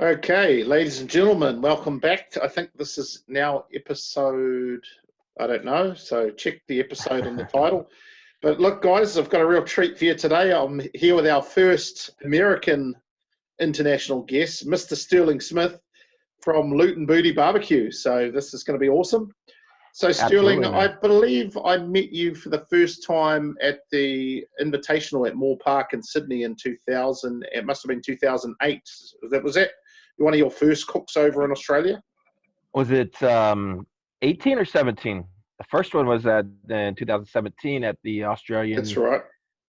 Okay, ladies and gentlemen, welcome back. I think this is now episode, I don't know, so check the episode on the title. But look, guys, I've got a real treat for you today. I'm here with our first American international guest, Mr. Sterling Smith from Loot and Booty Barbecue. So this is going to be awesome. So Sterling, Absolutely, I man. believe I met you for the first time at the Invitational at Moore Park in Sydney in 2000. It must have been 2008. Was that one of your first cooks over in Australia? Was it 18 or 17? The first one was in 2017 at the That's Australian right.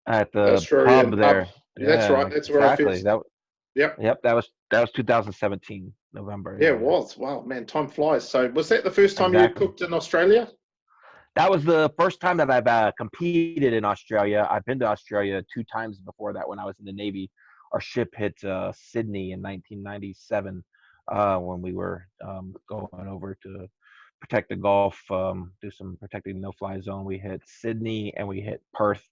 at the Australian pub pub. there. That's right. Yeah, That's where I exactly. first. Yep. That was 2017 November. Yeah, it Yeah, was. Wow, man, time flies. So was that the first time you exactly. cooked in Australia? That was the first time that I've competed in Australia. I've been to Australia two times before that when I was in the Navy. Our ship hit Sydney in 1997 when we were going over to protect the Gulf, do some protecting no-fly zone. We hit Sydney and we hit Perth,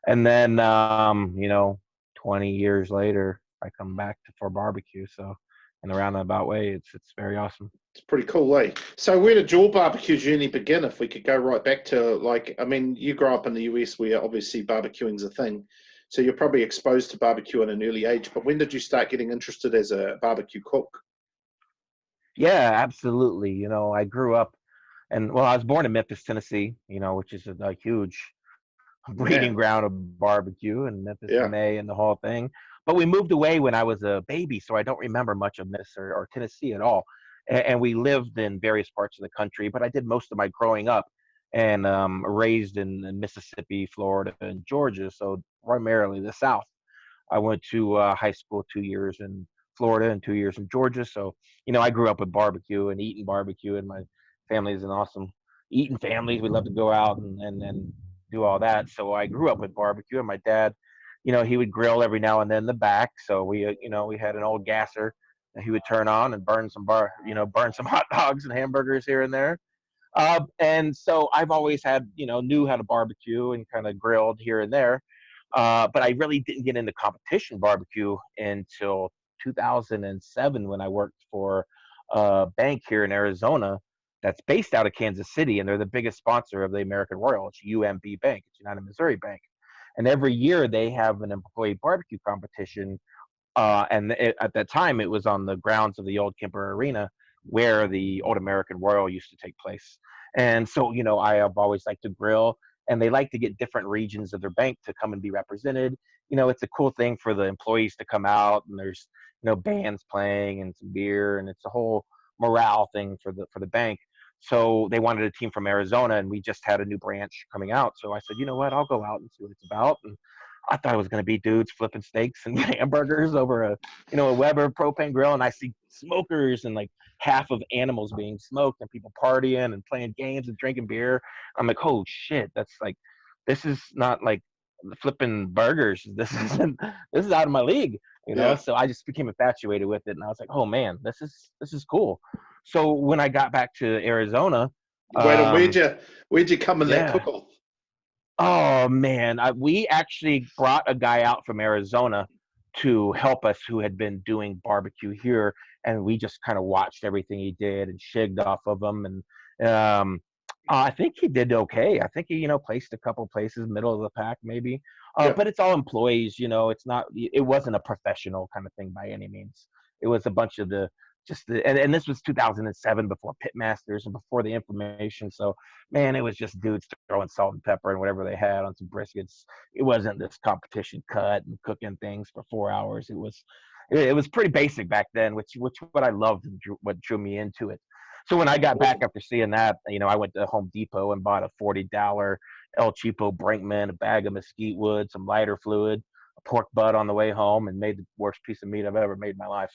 and then 20 years later, I come back for barbecue. So in a roundabout way, it's very awesome. It's pretty cool, eh? So where did your barbecue journey begin? If we could go right back to, like, I mean, you grew up in the US where obviously barbecuing's a thing. So you're probably exposed to barbecue at an early age. But when did you start getting interested as a barbecue cook? Yeah, absolutely. I grew up, and well, I was born in Memphis, Tennessee. Which is a huge breeding Man, ground of barbecue and Memphis yeah. May and the whole thing. But we moved away when I was a baby, so I don't remember much of Memphis or Tennessee at all. And we lived in various parts of the country, but I did most of my growing up and raised in Mississippi, Florida, and Georgia, so primarily the South. I went to high school 2 years in Florida and 2 years in Georgia. So, I grew up with barbecue and eating barbecue, and my family is an awesome eating family. We love to go out and do all that. So I grew up with barbecue, and my dad, he would grill every now and then in the back. So we had an old gasser that he would turn on and burn some hot dogs and hamburgers here and there. And so I've always knew how to barbecue and kind of grilled here and there. But I really didn't get into competition barbecue until 2007 when I worked for a bank here in Arizona that's based out of Kansas City, and they're the biggest sponsor of the American Royal. It's UMB Bank, it's United Missouri Bank. And every year they have an employee barbecue competition. At that time, it was on the grounds of the old Kemper Arena where the old American Royal used to take place. And so, I have always liked to grill, and they like to get different regions of their bank to come and be represented. It's a cool thing for the employees to come out, and there's, bands playing and some beer, and it's a whole morale thing for the bank. So they wanted a team from Arizona, and we just had a new branch coming out. So I said, you know what, I'll go out and see what it's about. And I thought it was going to be dudes flipping steaks and hamburgers over a Weber propane grill, and I see smokers and like half of animals being smoked and people partying and playing games and drinking beer. I'm like, oh shit, this is not like flipping burgers. This is out of my league. Yeah. So I just became infatuated with it, and I was like, oh man, this is cool. So when I got back to Arizona, Wait, and um, where'd you come in that yeah. cook-off? Oh man, we actually brought a guy out from Arizona to help us who had been doing barbecue here, and we just kind of watched everything he did and shigged off of him. And I think he did okay. I think he, placed a couple places, middle of the pack maybe. Yeah. But it's all employees, it wasn't a professional kind of thing by any means. It was a bunch of and this was 2007 before Pitmasters and before the information. So man, it was just dudes throwing salt and pepper and whatever they had on some briskets. It wasn't this competition cut and cooking things for 4 hours. It was pretty basic back then, which what I loved and what drew me into it. So when I got back Awesome. after seeing that, I went to Home Depot and bought a $40 El Cheapo Brinkman, a bag of mesquite wood, some lighter fluid, a pork butt on the way home, and made the worst piece of meat I've ever made in my life.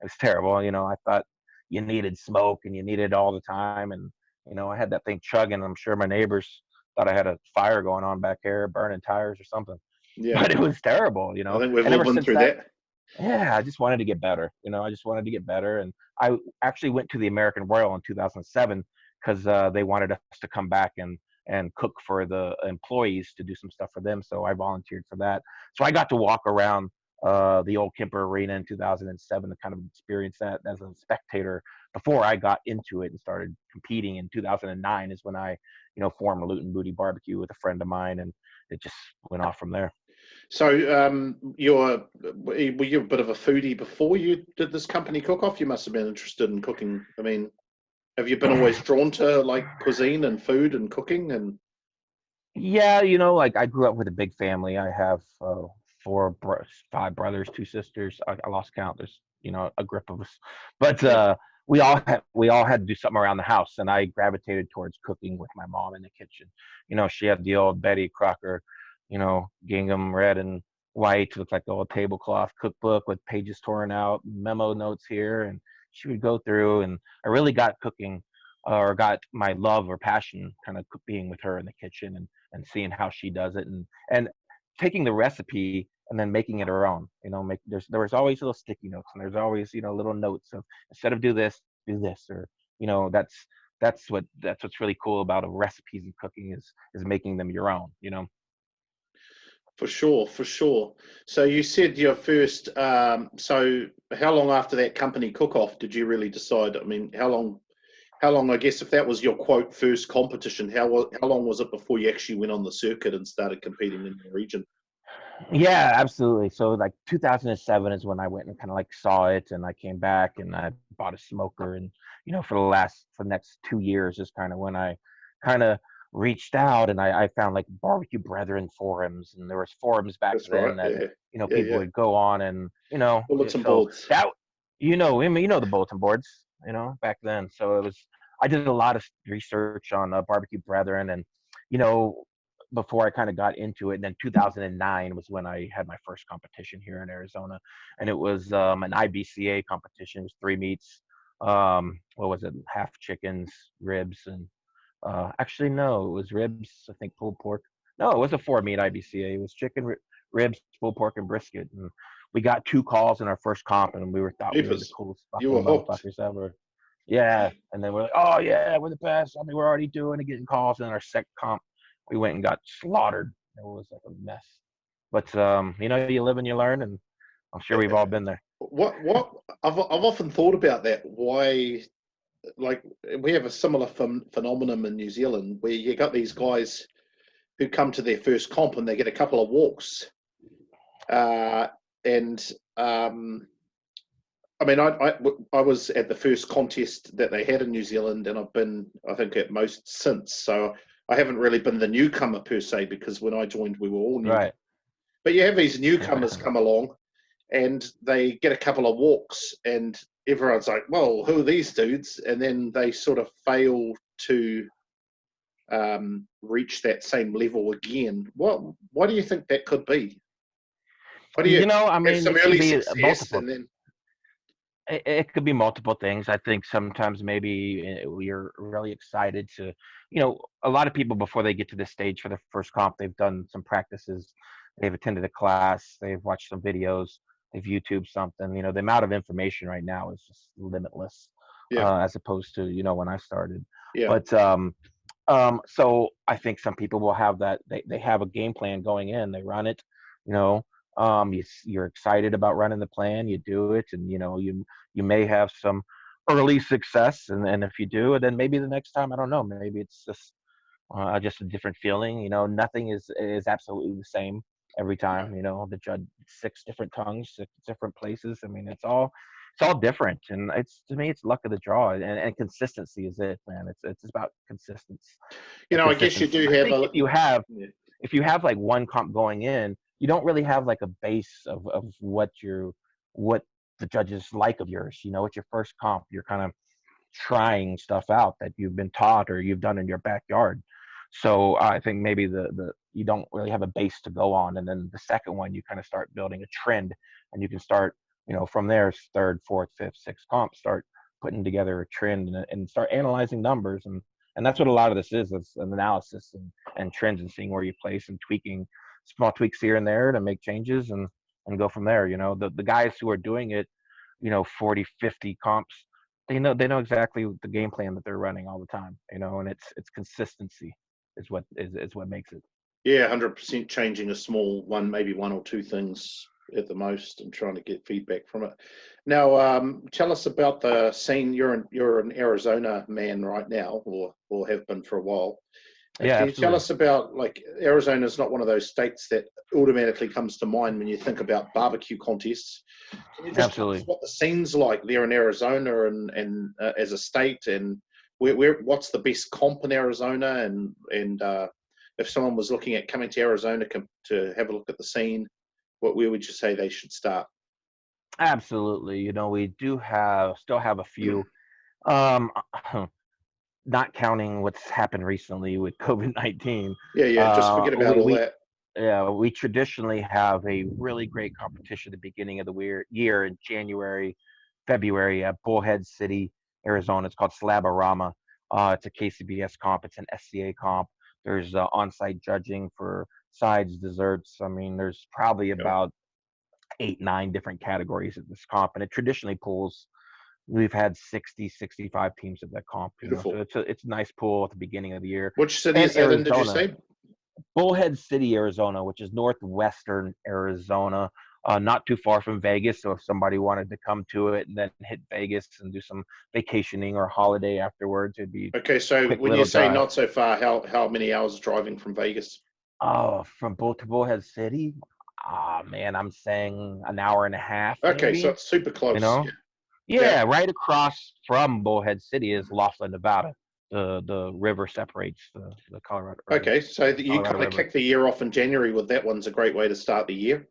It was terrible. I thought you needed smoke and you needed it all the time. And, I had that thing chugging. I'm sure my neighbors thought I had a fire going on back here, burning tires or something. Yeah. But it was terrible, I think we've And all ever been since through that, that. yeah, I just wanted to get better. I just wanted to get better. And I actually went to the American Royal in 2007 because they wanted us to come back and cook for the employees to do some stuff for them. So I volunteered for that. So I got to walk around the old Kemper Arena in 2007 to kind of experience that as a spectator before I got into it and started competing. In 2009 is when I, formed Loot and Booty Barbecue with a friend of mine, and it just went off from there. So, were you a bit of a foodie before you did this company cook-off? You must have been interested in cooking. I mean, have you been always drawn to like cuisine and food and cooking? And Yeah, like I grew up with a big family. I have five brothers, two sisters. I lost count. There's a grip of us, but yeah, we all had to do something around the house, and I gravitated towards cooking with my mom in the kitchen. She had the old Betty Crocker, gingham red and white, looked like the old tablecloth cookbook with pages torn out, memo notes here, and she would go through, and I really got cooking, or got my love or passion kind of being with her in the kitchen, and seeing how she does it, and taking the recipe and then making it her own. There was always little sticky notes, and there's always little notes of, instead of do this, or that's what's really cool about recipes and cooking, is making them your own. for sure, for sure. So you said your first. So how long after that company cook-off did you really decide? I mean, how long? How long? I guess if that was your quote first competition, how long was it before you actually went on the circuit and started competing in the region? Yeah, absolutely. So like 2007 is when I went and kind of like saw it, and I came back and I bought a smoker, and for the next 2 years is kind of when I kind of reached out, and I found like barbecue brethren forums, and there was forums back That's right. then that Yeah, yeah, people yeah. would go on, and Bulletin so boards. that I mean, the bulletin boards, back then. So I did a lot of research on barbecue brethren, and you know before I kind of got into it. And then 2009 was when I had my first competition here in Arizona, and it was an IBCA competition. It was three meats. What was it? Half chickens, ribs, and actually no, it was ribs. I think pulled pork. No, it was a four meat IBCA. It was chicken, ribs, pulled pork, and brisket. And we got two calls in our first comp, and thought we were the Jeepers, coolest you fucking were hooked. motherfuckers ever. Yeah, and then we're like, oh yeah, we're the best. I mean, we're already doing and getting calls. In our second comp, we went and got slaughtered. It was like a mess. But you live and you learn, and I'm sure we've all been there. What I've often thought about that. Why, like, we have a similar phenomenon in New Zealand where you got these guys who come to their first comp and they get a couple of walks, and I mean, I was at the first contest that they had in New Zealand, and I've been, I think, at most since. So I haven't really been the newcomer per se, because when I joined, we were all new. Right. But you have these newcomers come along, and they get a couple of walks, and everyone's like, "Well, who are these dudes?" And then they sort of fail to reach that same level again. What do you think that could be? What do you I have mean, some it could early be success, multiple. and then It could be multiple things. I think sometimes maybe we're really excited to, a lot of people before they get to this stage for the first comp, they've done some practices, they've attended a class, they've watched some videos, they've YouTube something. The amount of information right now is just limitless, yeah, as opposed to, when I started. yeah, But so I think some people will have that. They have a game plan going in, they run it, you know. You're excited about running the plan, you do it, and you may have some early success, and if you do, and then maybe the next time, I don't know, maybe it's just a different feeling. Nothing is absolutely the same every no. time. The judge, six different tongues, six different places. I mean, it's all different, and to me, it's luck of the draw, and consistency is it, man. It's about I guess you consistency. do I have think a. Yeah. if you have like one comp going in, you don't really have like a base of what the judges like of yours. It's your first comp. You're kind of trying stuff out that you've been taught or you've done in your backyard. So I think maybe the you don't really have a base to go on, and then the second one you kind of start building a trend, and you can start from there, third, fourth, fifth, sixth comp, start putting together a trend, and start analyzing numbers, and that's what a lot of this is an analysis, and trends, and seeing where you place and tweaking small tweaks here and there to make changes, and go from there. The guys who are doing it, 40, 50 comps, they know exactly the game plan that they're running all the time, and it's consistency is what makes it. Yeah, 100% changing a small one, maybe one or two things. at the most and trying to get feedback from it. Now, tell us about the scene. You're an Arizona man right now, or have been for a while. Yeah, Can you tell absolutely. us about, like, Arizona is not one of those states that automatically comes to mind when you think about barbecue contests. Can you just tell us Absolutely. what the scene's like there in Arizona and as a state, and what's the best comp in Arizona, and if someone was looking at coming to Arizona to have a look at the scene, where would you say they should start? Absolutely. We still have a few. Um, not counting what's happened recently with COVID-19. Yeah, yeah. Just forget about all We that. Yeah, we traditionally have a really great competition at the beginning of the year in January, February at Bullhead City, Arizona. It's called Slaborama. It's a KCBS comp. It's an SCA comp. There's on-site judging for sides, desserts. I mean, there's probably Yeah. about 8, 9 different categories at this comp, and it traditionally pulls. We've had 60, 65 teams at that comp. So Beautiful. it's a nice pool at the beginning of the year. Which city And is that in? Did you Arizona, say? Bullhead City, Arizona, which is northwestern Arizona, not too far from Vegas. So if somebody wanted to come to it and then hit Vegas and do some vacationing or holiday afterwards, it'd be Okay, a so quick when you little say drive. not so far, how many hours driving from Vegas? From Bullhead City, man, I'm saying an hour and a half, Okay, so maybe. it's super You close. know, Yeah. Now, yeah, right across from Bullhead City is Laughlin, Nevada. The river separates the Colorado okay, so you Colorado kind of River. kick the year off in January with that. One's a great way to start the year.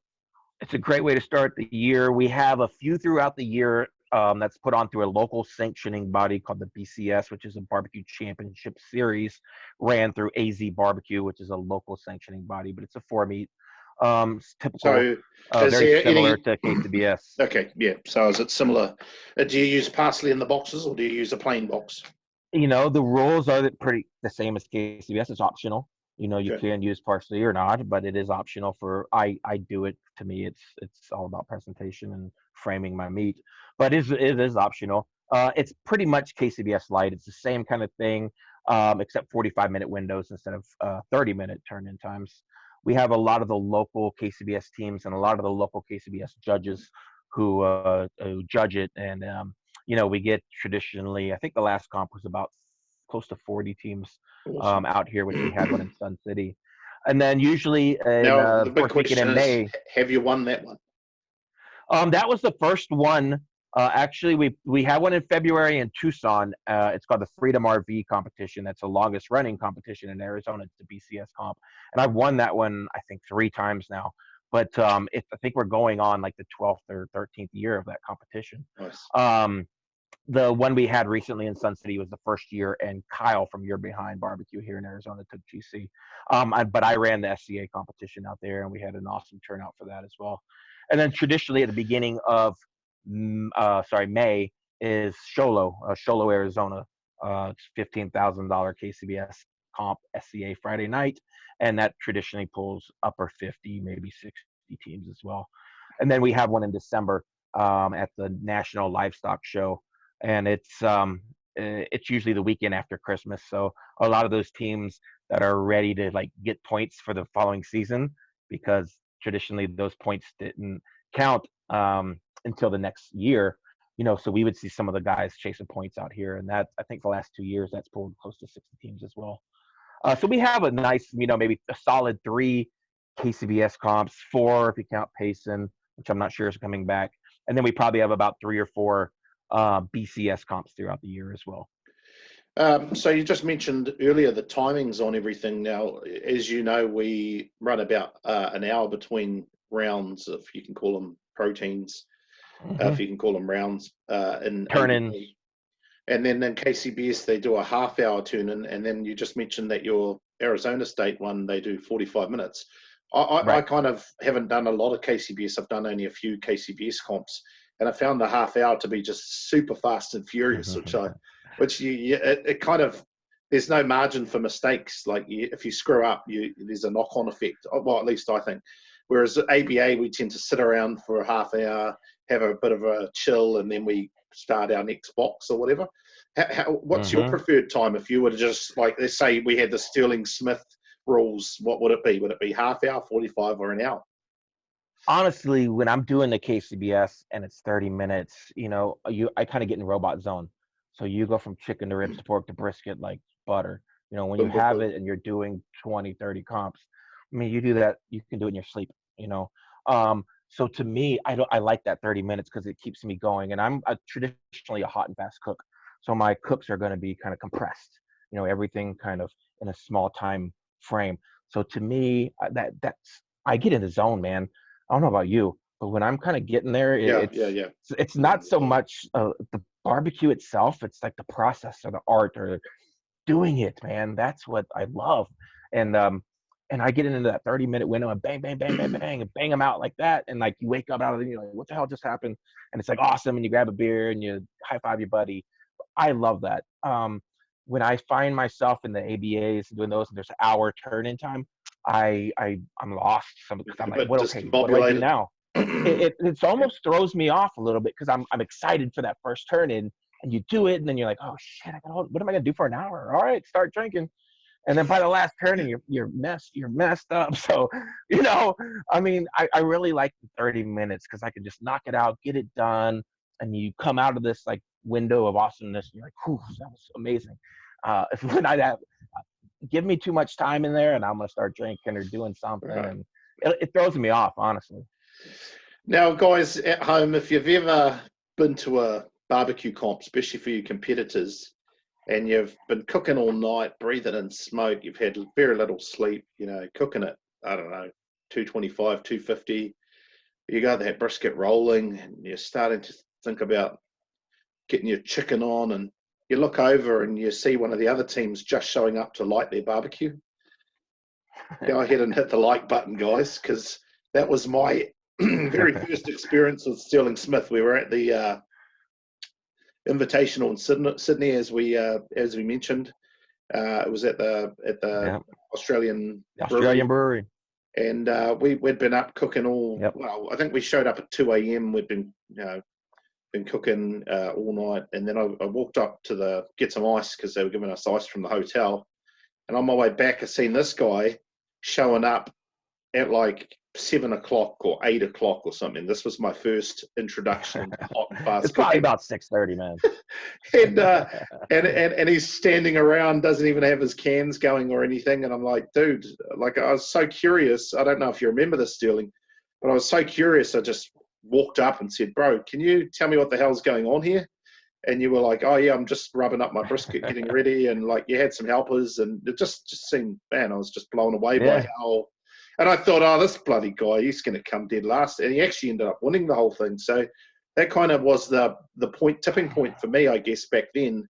It's a great way to start the year. We have a few throughout the year that's put on through a local sanctioning body called the BCS, which is a barbecue championship series, ran through AZ Barbecue, which is a local sanctioning body, but it's a four meet. It's typical, So, is very there similar any? to KCBS. Okay, yeah. So, is it similar? Do you use parsley in the boxes, or do you use a plain box? The rules are pretty the same as KCBS. It's optional. You Okay. can use parsley or not, but it is optional for I do it. To me, it's all about presentation and framing my meat. But it is optional. It's pretty much KCBS light. It's the same kind of thing, except 45-minute windows instead of 30-minute turn-in times. We have a lot of the local KCBS teams and a lot of the local KCBS judges who judge it, and we get traditionally, I think the last comp was about close to 40 teams Awesome. out here, which we had one in Sun City. And then usually in Now, the the big first weekend question in is, May, have you won that one? that was the first one. Actually, we had one in February in Tucson. It's called the Freedom RV competition. That's the longest running competition in Arizona. It's the BCS comp, and I've won that one I think 3 times now. But I think we're going on like the 12th or 13th year of that competition. Nice. The one we had recently in Sun City was the first year, and Kyle from You're Behind Barbecue here in Arizona took GC. But I ran the SCA competition out there, and we had an awesome turnout for that as well. And then traditionally at the beginning of May is Sholo, Arizona. It's $15,000 KCBS comp SCA Friday night, and that traditionally pulls upper 50, maybe 60 teams as well. And then we have one in December at the National Livestock Show, and it's usually the weekend after Christmas. So a lot of those teams that are ready to like get points for the following season, because traditionally those points didn't count until the next year. So we would see some of the guys chasing points out here, and that I think the last 2 years that's pulled close to 60 teams as well. So we have a nice, maybe a solid 3 KCBS comps, 4 if you count Payson, which I'm not sure is coming back, and then we probably have about 3 or 4 BCS comps throughout the year as well. So you just mentioned earlier the timings on everything. Now, as you know, we run about an hour between rounds, if you can call them proteins, if you can call them rounds, in Turn-ins. ABA. And then in KCBS, they do a half-hour turn-in, and then you just mentioned that your Arizona State one, they do 45 minutes. I Right. kind of haven't done a lot of KCBS. I've done only a few KCBS comps, and I found the half hour to be just super fast and furious, it kind of, there's no margin for mistakes. Like if you screw up, there's a knock-on effect. Well, at least I think. Whereas ABA, we tend to sit around for a half hour, have a bit of a chill, and then we start our next box or whatever. What's your preferred time if you were to just, like, let's say we had the Sterling Smith rules, what would it be? Would it be half hour, 45, or an hour? Honestly, when I'm doing the KCBS and it's 30 minutes, I kind of get in robot zone. So you go from chicken to ribs to pork to brisket like butter. When you Boom, boom, have boom. it and you're doing 20, 30 comps, I mean, you do that, you can do it in your sleep, you know. So to me, I like that 30 minutes because it keeps me going. And I'm traditionally a hot and fast cook. So my cooks are going to be kind of compressed, everything kind of in a small time frame. So to me, that's I get in the zone, man. I don't know about you, but when I'm kind of getting there, Yeah, yeah, yeah. it's not so much the barbecue itself. It's like the process or the art or doing it, man. That's what I love. And I get into that 30-minute window and bang, bang, bang, bang, bang, and bang them out like that. And like you wake up out of it, and you're like, what the hell just happened? And it's like awesome. And you grab a beer and you high five your buddy. I love that. When I find myself in the ABAs doing those, and there's an hour turn in time, I'm lost. Because I'm A like, bit what do I do discombobulated. now? It almost throws me off a little bit because I'm excited for that first turn in, and you do it, and then you're like, oh shit, what am I gonna do for an hour? All right, start drinking. And then by the last turn, and you're messed up. So, I mean, I really like the 30 minutes because I can just knock it out, get it done, and you come out of this like window of awesomeness, and you're like, whew, that was amazing. If when I have give me too much time in there, and I'm gonna start drinking or doing something, Right. and it throws me off, honestly. Now, guys at home, if you've ever been to a barbecue comp, especially for your competitors, and you've been cooking all night, breathing in smoke, you've had very little sleep, cooking it, I don't know, 225, 250, you got that brisket rolling, and you're starting to think about getting your chicken on, and you look over and you see one of the other teams just showing up to light their barbecue. Go ahead and hit the like button, guys, because that was my very first experience with Sterling Smith. We were at the Invitational in Sydney, as we mentioned. It was at the Yeah, Australian the brewery, Australian brewery. and we'd been up cooking all. Yep. Well, I think we showed up at 2 a.m. We'd been cooking all night, and then I walked up to get some ice because they were giving us ice from the hotel. And on my way back, I seen this guy showing up at like 7 o'clock or 8 o'clock or something. This was my first introduction into hot and It's fast probably cooking. about 6:30, man. and he's standing around, doesn't even have his cans going or anything. And I'm like, dude, like I was so curious. I don't know if you remember this, Sterling, but I was so curious. I just walked up and said, bro, can you tell me what the hell's going on here? And you were like, oh yeah, I'm just rubbing up my brisket, getting ready. And like you had some helpers, and it just seemed, man, I was just blown away by Yeah. how. And I thought, oh, this bloody guy, he's going to come dead last. And he actually ended up winning the whole thing. So that kind of was the tipping point for me, I guess, back then,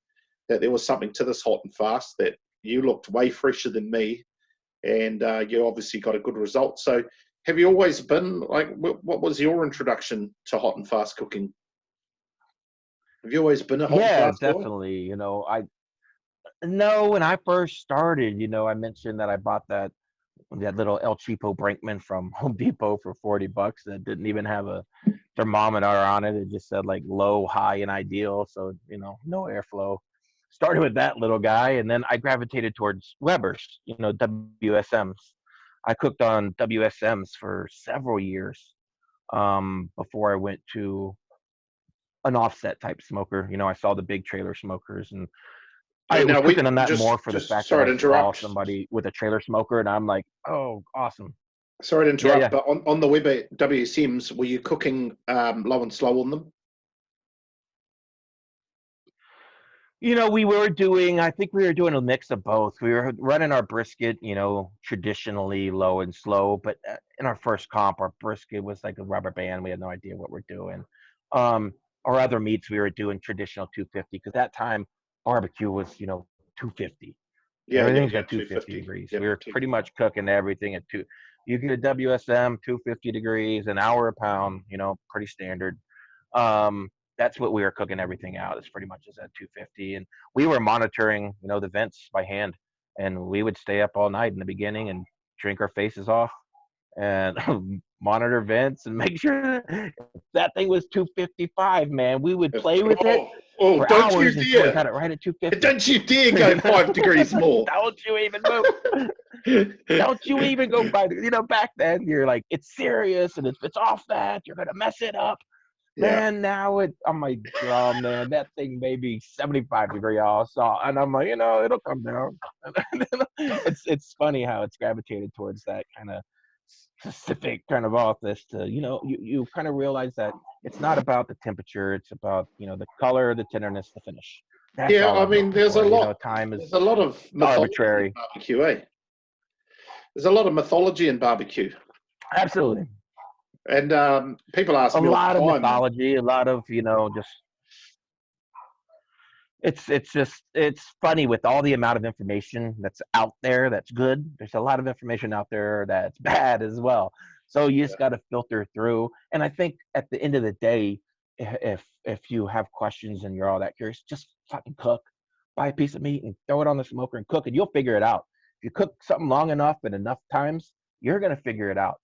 that there was something to this hot and fast, that you looked way fresher than me, and you obviously got a good result. So have you always been, like, what was your introduction to hot and fast cooking? Have you always been a hot and Yeah, fast guy? definitely. I no, when I first started, I mentioned that I bought that little El Cheapo Brinkman from Home Depot for $40 that didn't even have a thermometer on it. It just said like low, high, and ideal. So, no airflow. Started with that little guy, and then I gravitated towards Weber's, WSMs. I cooked on WSMs for several years before I went to an offset type smoker. I saw the big trailer smokers, and I was Now we cooking on that more for the just fact that sorry I to saw interrupt. somebody with a trailer smoker, and I'm like, oh, awesome. Sorry to Yeah, interrupt, yeah. but on the Weber WSMs, were you cooking low and slow on them? I think we were doing a mix of both. We were running our brisket, traditionally low and slow, but in our first comp, our brisket was like a rubber band. We had no idea what we're doing. Our other meats, we were doing traditional 250 because that time barbecue was, 250. Yeah, yeah, Everything's yeah. at 250 250. degrees. Yep. We were pretty much cooking everything at two. You get a WSM 250 degrees, an hour a pound, pretty standard. That's what we were cooking everything out. It's pretty much just at 250, and we were monitoring, the vents by hand, and we would stay up all night in the beginning and drink our faces off and monitor vents and make sure that thing was 255. Man, we would play with it Oh, for don't you hours until we dare! got it right at 250. Don't you dare go 5 degrees more. Don't you even move. Don't you even go by, back then you're like, it's serious, and if it's off that, you're going to mess it up. Yeah. Man, now I'm like, oh man, that thing may be 75-degree also, and I'm like, it'll come down. It's funny how it's gravitated towards that kind of specific kind of office to, you kind of realize that it's not about the temperature, it's about, the color, the tenderness, the finish. That's Yeah, all I I'm mean, looking for. Time there's is a lot of mythology in arbitrary. barbecue, eh? There's a lot of mythology in barbecue. Absolutely. And people ask A me all lot of the time. mythology, a lot of, just it's funny with all the amount of information that's out there that's good. There's a lot of information out there that's bad as well. So you just got to filter through. And I think at the end of the day, if you have questions and you're all that curious, just fucking cook. Buy a piece of meat and throw it on the smoker and cook, and you'll figure it out. If you cook something long enough and enough times, you're gonna figure it out.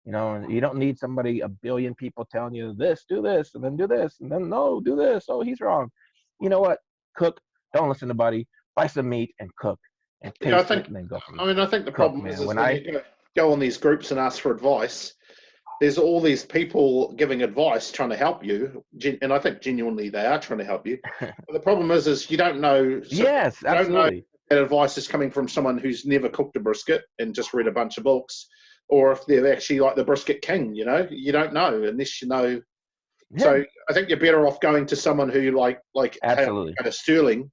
You don't need a billion people telling you this, do this, and then do this, and then no, do this. Oh, he's wrong. You know what? Cook. Don't listen to buddy. Buy some meat and cook and Yeah, taste it, and then go from there. I think the Cook, problem man. is When when I you go on these groups and ask for advice, there's all these people giving advice trying to help you, and I think genuinely they are trying to help you. But the problem is you don't know. yes, You don't know absolutely. that advice is coming from someone who's never cooked a brisket and just read a bunch of books, or if they're actually like the brisket king. You don't know unless you know. Yeah, So I think you're better off going to someone who like hey, I'm absolutely. going to Sterling.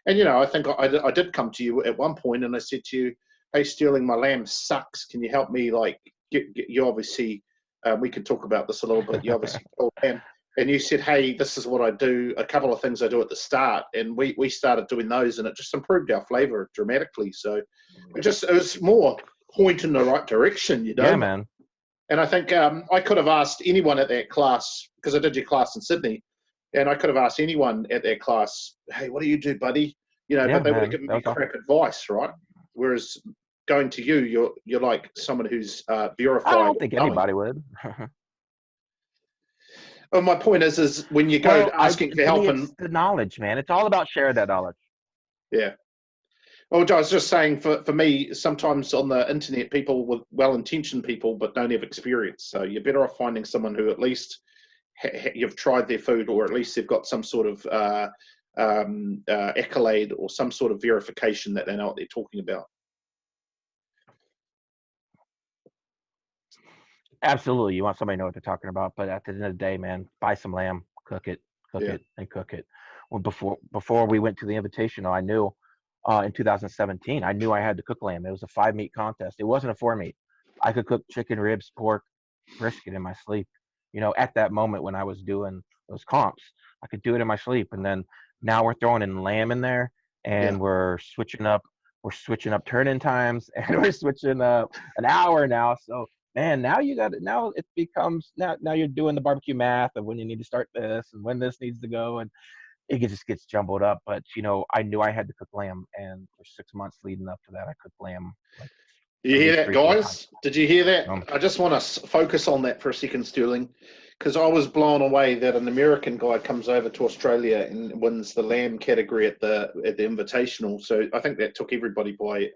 And I think I did come to you at one point, and I said to you, "Hey, Sterling, my lamb sucks. Can you help me? Like, get you obviously, we can talk about this a little bit. You obviously told lamb, and you said, "Hey, this is what I do. A couple of things I do at the start, and we started doing those, and it just improved our flavour dramatically. So, it was more point in the right direction, Yeah, man. And I think I could have asked anyone at that class, because I did your class in Sydney, and I could have asked anyone at that class, "Hey, what do you do, buddy?" Yeah, But they would have man. given That me was awesome. crap advice, right? Whereas going to you, you're like someone who's I verified, don't think knowing. anybody would. And my point is when you go Well, asking for to help, me, and it's the knowledge, man. It's all about sharing that knowledge. yeah. Well, I was just saying, for me, sometimes on the internet, people with well-intentioned people but don't have experience. So you're better off finding someone who at least you've tried their food, or at least they've got some sort of accolade or some sort of verification that they know what they're talking about. Absolutely, you want somebody to know what they're talking about. But at the end of the day, man, buy some lamb, cook it, Yeah. and cook it. Well, before we went to the Invitational, I knew in 2017, I knew I had to cook lamb. It was a 5-meat contest. It wasn't a 4-meat. I could cook chicken, ribs, pork, brisket in my sleep. At that moment when I was doing those comps, I could do it in my sleep. And then now we're throwing in lamb in there, Yeah. and we're switching up turn-in times, and we're switching up an hour now. So man, now it becomes now you're doing the barbecue math of when you need to start this and when this needs to go, and just gets jumbled up. But I knew I had to cook lamb, and for 6 months leading up to that, I cooked lamb like Did you at hear least that, 3-4 times. guys? Did you hear that? Um, I just want to focus on that for a second, Sterling, because I was blown away that an American guy comes over to Australia and wins the lamb category at the Invitational. So I think that took everybody by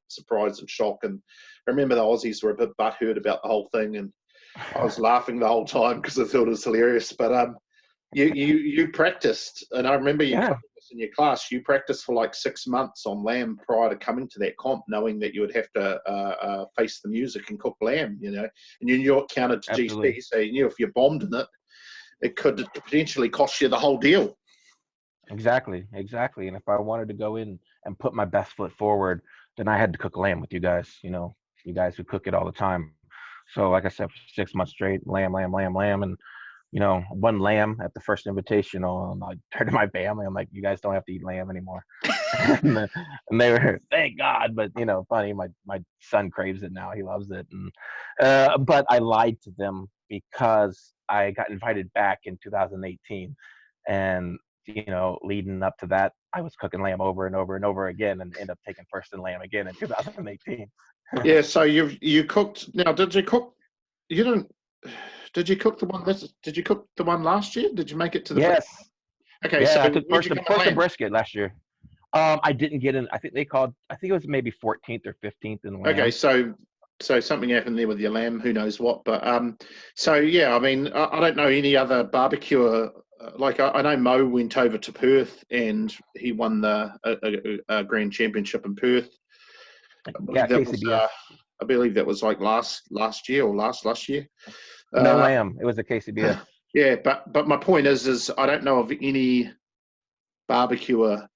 surprise and shock. And I remember the Aussies were a bit butthurt about the whole thing, and I was laughing the whole time because I thought it was hilarious. But you practiced, and I remember you yeah, told us in your class you practiced for like 6 months on lamb prior to coming to that comp, knowing that you would have to face the music and cook lamb, and you knew it counted to absolutely. GC, so you knew if you bombed in it, it could potentially cost you the whole deal. Exactly. And if I wanted to go in and put my best foot forward, then I had to cook lamb with you guys. You guys who cook it all the time. So like I said, for 6 months straight, lamb, and one lamb at the first Invitational. And I turned to my family. I'm like, you guys don't have to eat lamb anymore. and they were, thank God. But funny, my son craves it now. He loves it. And but I lied to them because I got invited back in 2018, and leading up to that, I was cooking lamb over and over and over again, and ended up taking first in lamb again in 2018. Yeah. So you cooked. Now, did you cook? You didn't. Did you cook the one? Did you cook the one last year? Did you make it to the? Yes. Okay. So Yeah, I took where'd you come at first in lamb? brisket last year. I didn't get in. I think it was maybe 14th or 15th in Okay, lamb. so something happened there with your lamb, who knows what. But so yeah, I mean, I don't know any other barbecuer. Like I know Mo went over to Perth and he won a grand championship in Perth. I Yeah, believe that was KCBS. I believe that was like last year or last year. No Uh, lamb. It was a KCBS. yeah, but my point is I don't know of any barbecuer,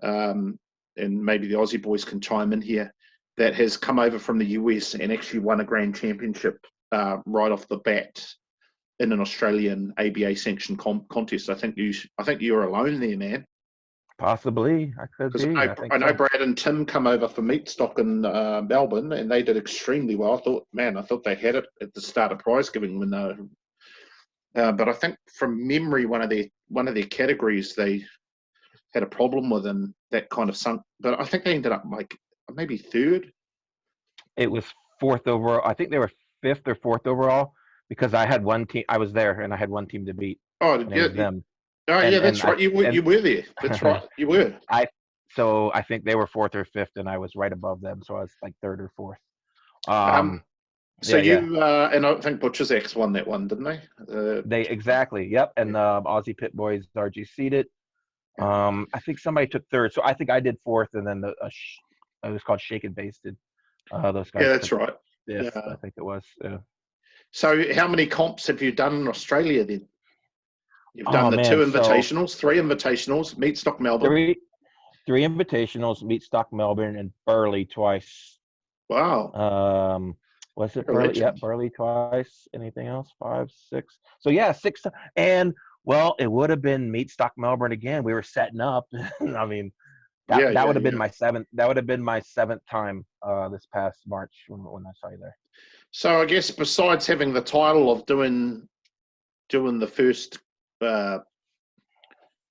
and maybe the Aussie boys can chime in here, that has come over from the US and actually won a grand championship right off the bat in an Australian ABA sanctioned contest. I think you're alone there, man. Possibly, I could Because be. I think I know so. Brad and Tim come over for meat stock in Melbourne, and they did extremely well. I thought they had it at the start of prize giving when they. But I think from memory, one of their categories they had a problem with, and that kind of sunk. But I think they ended up like maybe third. It was fourth overall. I think they were fifth or fourth overall because I had one team. I was there, and I had one team to beat, Oh and it yeah, was them. yeah, And that's right. You were there. That's right. You were. I so I think they were fourth or fifth, and I was right above them, so I was like third or fourth. Um, so Yeah, yeah. you and I think Butcher's X won that one, didn't they? They exactly. Yep. Yeah. And Aussie Pit Boys RGC'd it. Yeah. I think somebody took third, so I think I did fourth, and then it was called Shake and Basted. Those Yeah, guys that's took right. fifth, Yeah. I think it was. Yeah. So how many comps have you done in Australia then? You've done Oh the two man, so invitationals, three invitationals, Meat Stock Melbourne. three three invitationals, Meat Stock Melbourne, and Burley twice. Wow, Um, was it you're a Burley? legend. Yep, Burley twice. Anything else? Five, six. So yeah, six. And well, it would have been Meat Stock Melbourne again. We were setting up. I mean, Yeah, that yeah, would have been yeah. my seventh. That would have been my seventh time this past March when I saw you there. So I guess besides having the title of doing the first, I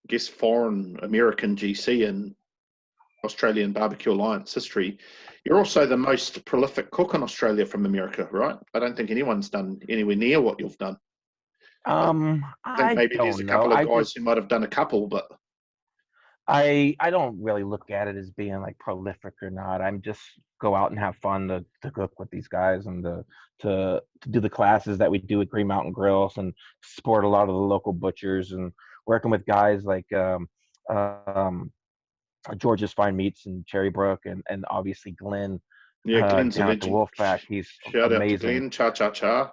guess, foreign American GC in Australian Barbecue Alliance history, you're also the most prolific cook in Australia from America, right? I don't think anyone's done anywhere near what you've done. I think I maybe there's a don't know. couple of guys who might have done a couple, but I don't really look at it as being like prolific or not. I'm just go out and have fun to cook with these guys and to do the classes that we do at Green Mountain Grills and support a lot of the local butchers and working with guys like um, George's Fine Meats and Cherrybrook and obviously Glenn yeah, Glenn's a down at the legend. Wolfpack. He's Shout out to amazing. Glenn. Cha cha cha.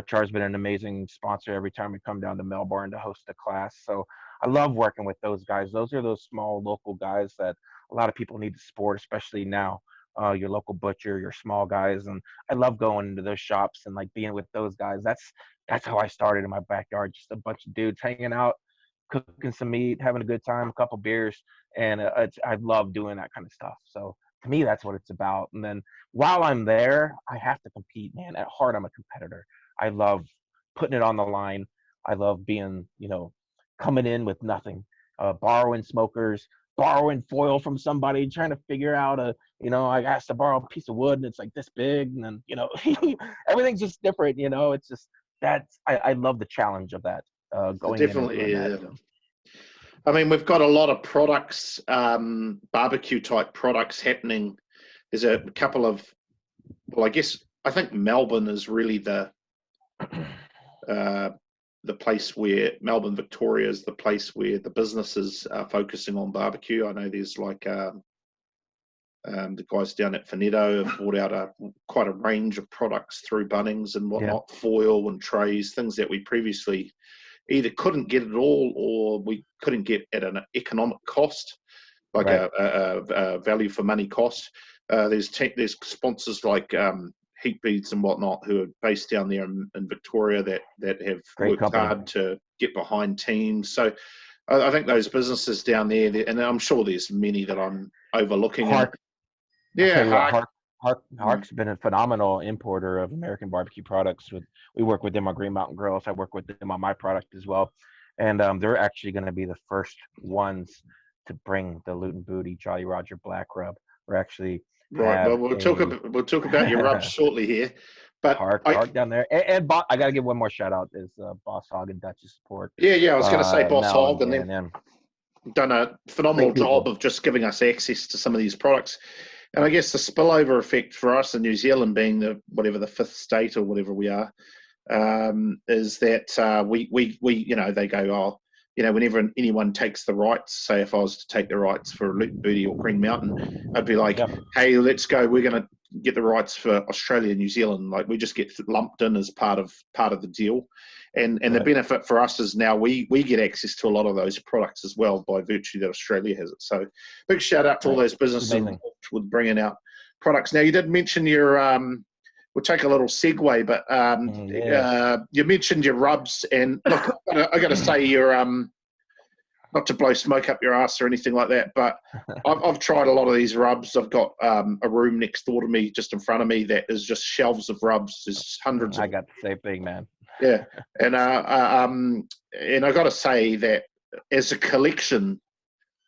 Char's been an amazing sponsor every time we come down to Melbourne to host a class. So I love working with those guys. Those are those small local guys that a lot of people need to support, especially now. Your local butcher, your small guys, and I love going into those shops and like being with those guys. That's how I started in my backyard, just a bunch of dudes hanging out, cooking some meat, having a good time, a couple beers, and I love doing that kind of stuff. So to me, that's what it's about. And then while I'm there, I have to compete, man. At heart, I'm a competitor. I love putting it on the line. I love being, coming in with nothing, borrowing smokers, borrowing foil from somebody, trying to figure out I asked to borrow a piece of wood and it's like this big. And then, everything's just different, it's just, I love the challenge of that, going in and doing Definitely. that. So. I mean, we've got a lot of products, barbecue type products happening. There's a couple of, well, I think Melbourne is really the place where Melbourne, Victoria is the place where the businesses are focusing on barbecue. I know there's like the guys down at Finetto have brought out quite a range of products through Bunnings and Yeah. whatnot, foil and trays, things that we previously either couldn't get at all or we couldn't get at an economic cost, like Right. a value for money cost. There's sponsors like Heat Beads and whatnot who are based down there in Victoria that have Great worked company. hard to get behind teams. So I think those businesses down there, and I'm sure there's many that I'm overlooking. Hark, I'll tell Yeah, you what, Hark. Hark's been a phenomenal importer of American barbecue products. We work with them on Green Mountain Grills. I work with them on my product as well, and they're actually going to be the first ones to bring the Luton Booty Jolly Roger Black Rub. We're actually Right. Well, have we'll talk about your rubs a shortly here, but Hark down there, and I got to give one more shout out is Boss Hog and Dutch's support. yeah, I was going to say Boss Mel Hog and and Dan then and them. done a phenomenal job of just giving us access to some of these products. And I guess the spillover effect for us in New Zealand, being the fifth state or whatever we are, is that we they go, oh, whenever anyone takes the rights, say if I was to take the rights for Luton Booty or Green Mountain, I'd be like, hey, let's go. We're going to get the rights for Australia, New Zealand. Like we just get lumped in as part of the deal. And the benefit for us is now we get access to a lot of those products as well by virtue that Australia has it. So big shout out to all those businesses involved with bringing out products. Now you did mention your we'll take a little segue, but you mentioned your rubs, and look, I got to say you're not to blow smoke up your ass or anything like that, but I've tried a lot of these rubs. I've got a room next door to me, just in front of me, that is just shelves of rubs. There's hundreds. I got the same thing, man. Yeah, and I got to say that as a collection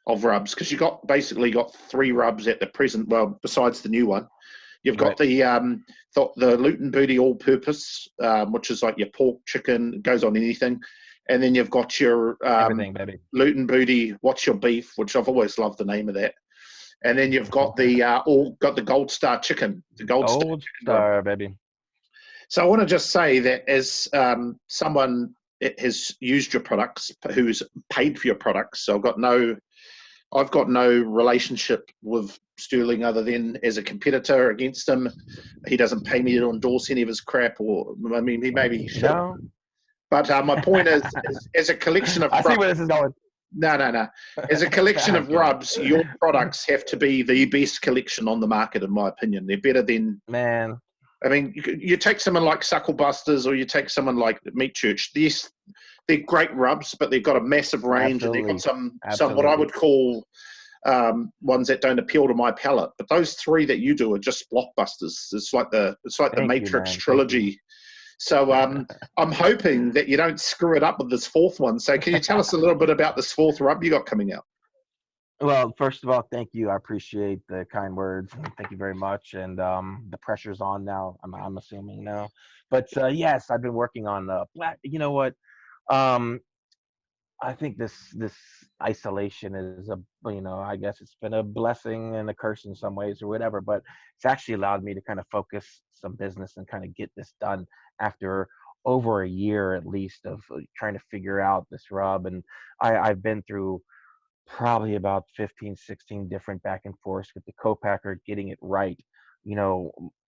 of rubs, because you basically got 3 rubs at the present. Well, besides the new one, you've got the Luton Booty all-purpose, which is like your pork, chicken, it goes on anything, and then you've got your everything, baby. Luton Booty, what's your beef, which I've always loved the name of that, and then you've got the Gold Star chicken, the Gold Star, baby. So I want to just say that as someone that has used your products, who's paid for your products, so I've got no relationship with Sterling other than as a competitor against him. He doesn't pay me to endorse any of his crap, or I mean, he maybe should. No. But my point is, as a collection of I see where this is going. No. As a collection of rubs, your products have to be the best collection on the market, in my opinion. They're better than man. I mean, you take someone like Suckle Busters or you take someone like Meat Church. They're great rubs, but they've got a massive range. Absolutely. And they've got some what I would call ones that don't appeal to my palate. But those 3 that you do are just blockbusters. It's like the Matrix trilogy. So I'm hoping that you don't screw it up with this 4th one. So can you tell us a little bit about this 4th rub you got coming out? Well, first of all, thank you. I appreciate the kind words. Thank you very much. And the pressure's on now. I'm assuming now. But yes, I've been working on black. You know what? I think this isolation is I guess it's been a blessing and a curse in some ways or whatever. But it's actually allowed me to kind of focus some business and kind of get this done after over a year at least of trying to figure out this rub. And I've been through probably about 15, 16 different back and forths with the co-packer, getting it right.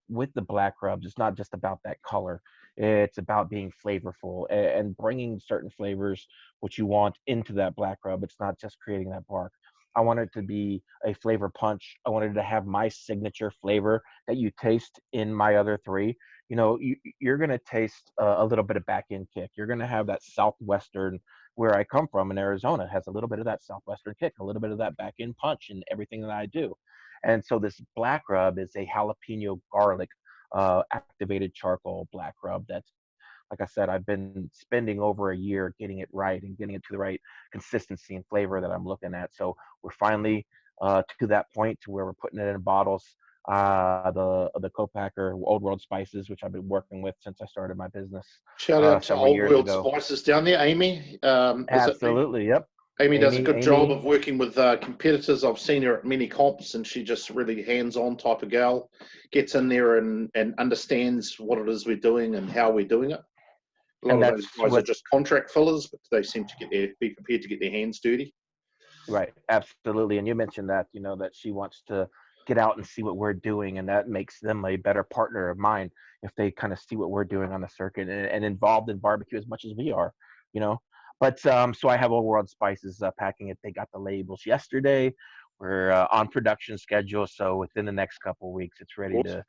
With the black rubs, it's not just about that color. It's about being flavorful and bringing certain flavors, which you want, into that black rub. It's not just creating that bark. I want it to be a flavor punch. I wanted to have my signature flavor that you taste in my other 3. You're going to taste a little bit of back end kick. You're going to have that Southwestern, where I come from in Arizona, has a little bit of that Southwestern kick, a little bit of that back end punch in everything that I do. And so this black rub is a jalapeno garlic activated charcoal black rub that's, like I said, I've been spending over a year getting it right and getting it to the right consistency and flavor that I'm looking at. So we're finally to that point to where we're putting it in bottles. The co-packer, Old World Spices, which I've been working with since I started my business. Shout out to Old World Spices down there, Amy. Absolutely, yep. Amy does a good job of working with competitors. I've seen her at many comps, and she just really hands-on type of gal. Gets in there and understands what it is we're doing and how we're doing it. A lot of those guys are just contract fillers, but they seem to be prepared to get their hands dirty. Right, absolutely. And you mentioned that, that she wants to get out and see what we're doing, and that makes them a better partner of mine if they kind of see what we're doing on the circuit and involved in barbecue as much as we are, But so I have Old World Spices packing it. They got the labels yesterday. We're on production schedule, so within the next couple of weeks, it's ready to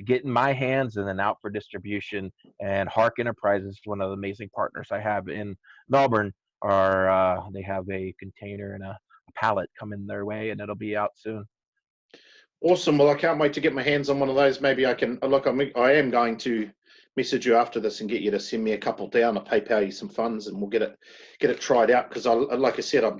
get in my hands and then out for distribution. And Hark Enterprises, one of the amazing partners I have in Melbourne, they have a container and a pallet coming their way, and it'll be out soon. Awesome. Well, I can't wait to get my hands on one of those. Maybe I can look. I am going to message you after this and get you to send me a couple down. I'll PayPal you some funds, and we'll get it tried out, because like I said, I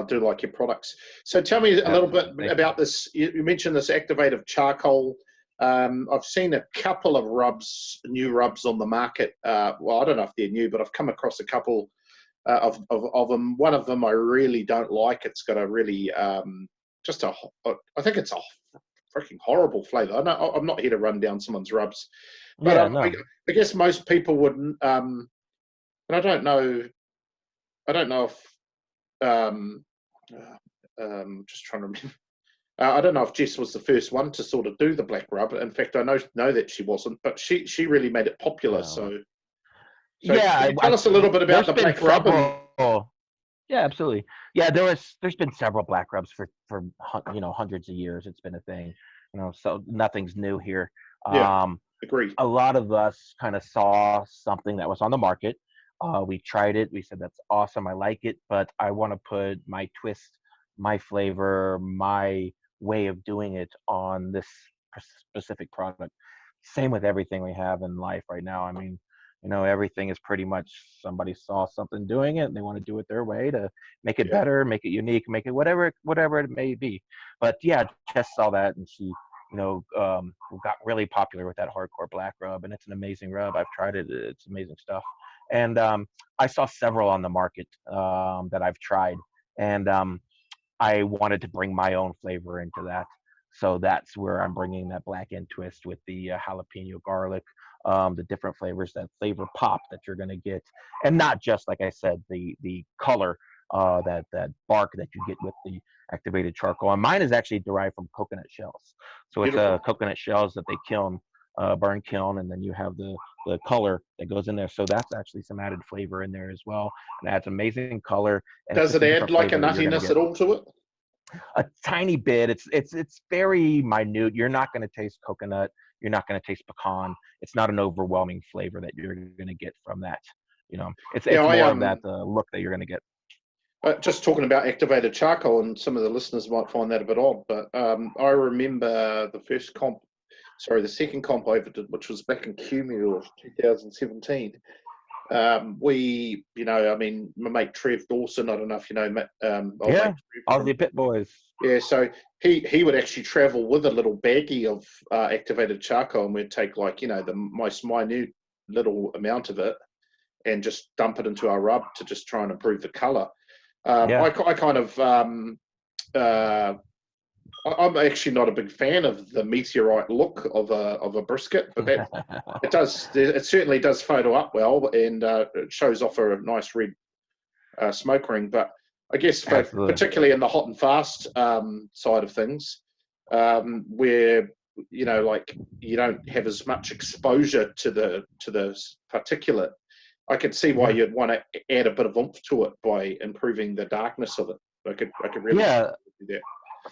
do like your products. So tell me a little bit about this. You mentioned this activated charcoal. I've seen a couple of new rubs on the market. Well, I don't know if they're new, but I've come across a couple of them. One of them I really don't like. It's got a really I think it's a freaking horrible flavour. I'm not here to run down someone's rubs, but Yeah, no. I guess most people wouldn't. And I don't know. I don't know if just trying to remember. I don't know if Jess was the first one to sort of do the black rub. In fact, I know that she wasn't, but she really made it popular. No. So Yeah, can you tell us a little bit about there's the been black rub? And several. Yeah, absolutely. Yeah, there's been several black rubs for hundreds of years. It's been a thing, so nothing's new here. yeah, Um, agree. a lot of us kind of saw something that was on the market. We tried it. We said, that's awesome. I like it, but I want to put my twist, my flavor, my way of doing it on this specific product. Same with everything we have in life right now. I mean, everything is pretty much somebody saw something doing it and they want to do it their way to make it Yeah, better, make it unique, make it whatever it may be. But yeah, Jess saw that and she got really popular with that hardcore black rub, and it's an amazing rub. I've tried it; it's amazing stuff. And I saw several on the market that I've tried, and I wanted to bring my own flavor into that. So that's where I'm bringing that black end twist with the jalapeno garlic, the different flavors, that flavor pop that you're going to get, and not just like I said, the color, that bark that you get with the activated charcoal. And mine is actually derived from coconut shells. So it's beautiful. coconut shells that they burn kiln, and then you have the color that goes in there. So that's actually some added flavor in there as well, and adds amazing color. And it's Does just it a add different like a flavor that you're going to nuttiness get. at all to it? A tiny bit. It's very minute. You're not going to taste coconut. You're not going to taste pecan. It's not an overwhelming flavor that you're going to get from that. It's Yeah, it's more of that look that you're going to get. just talking about activated charcoal, and some of the listeners might find that a bit odd, but I remember the second comp I ever did, which was back in Cumul of 2017. My mate Trev Dawson, I don't know if you know, old Yeah, mate all Trev the pit boys. yeah, so he would actually travel with a little baggie of activated charcoal, and we'd take the most minute little amount of it and just dump it into our rub to just try and improve the color. Yeah. I kind of I'm actually not a big fan of the meteorite look of a brisket, but it certainly does photo up well, and it shows off a nice red smoke ring. But I guess particularly in the hot and fast side of things, where you don't have as much exposure to the particulate, I could see why you'd want to add a bit of oomph to it by improving the darkness of it. I could really do that.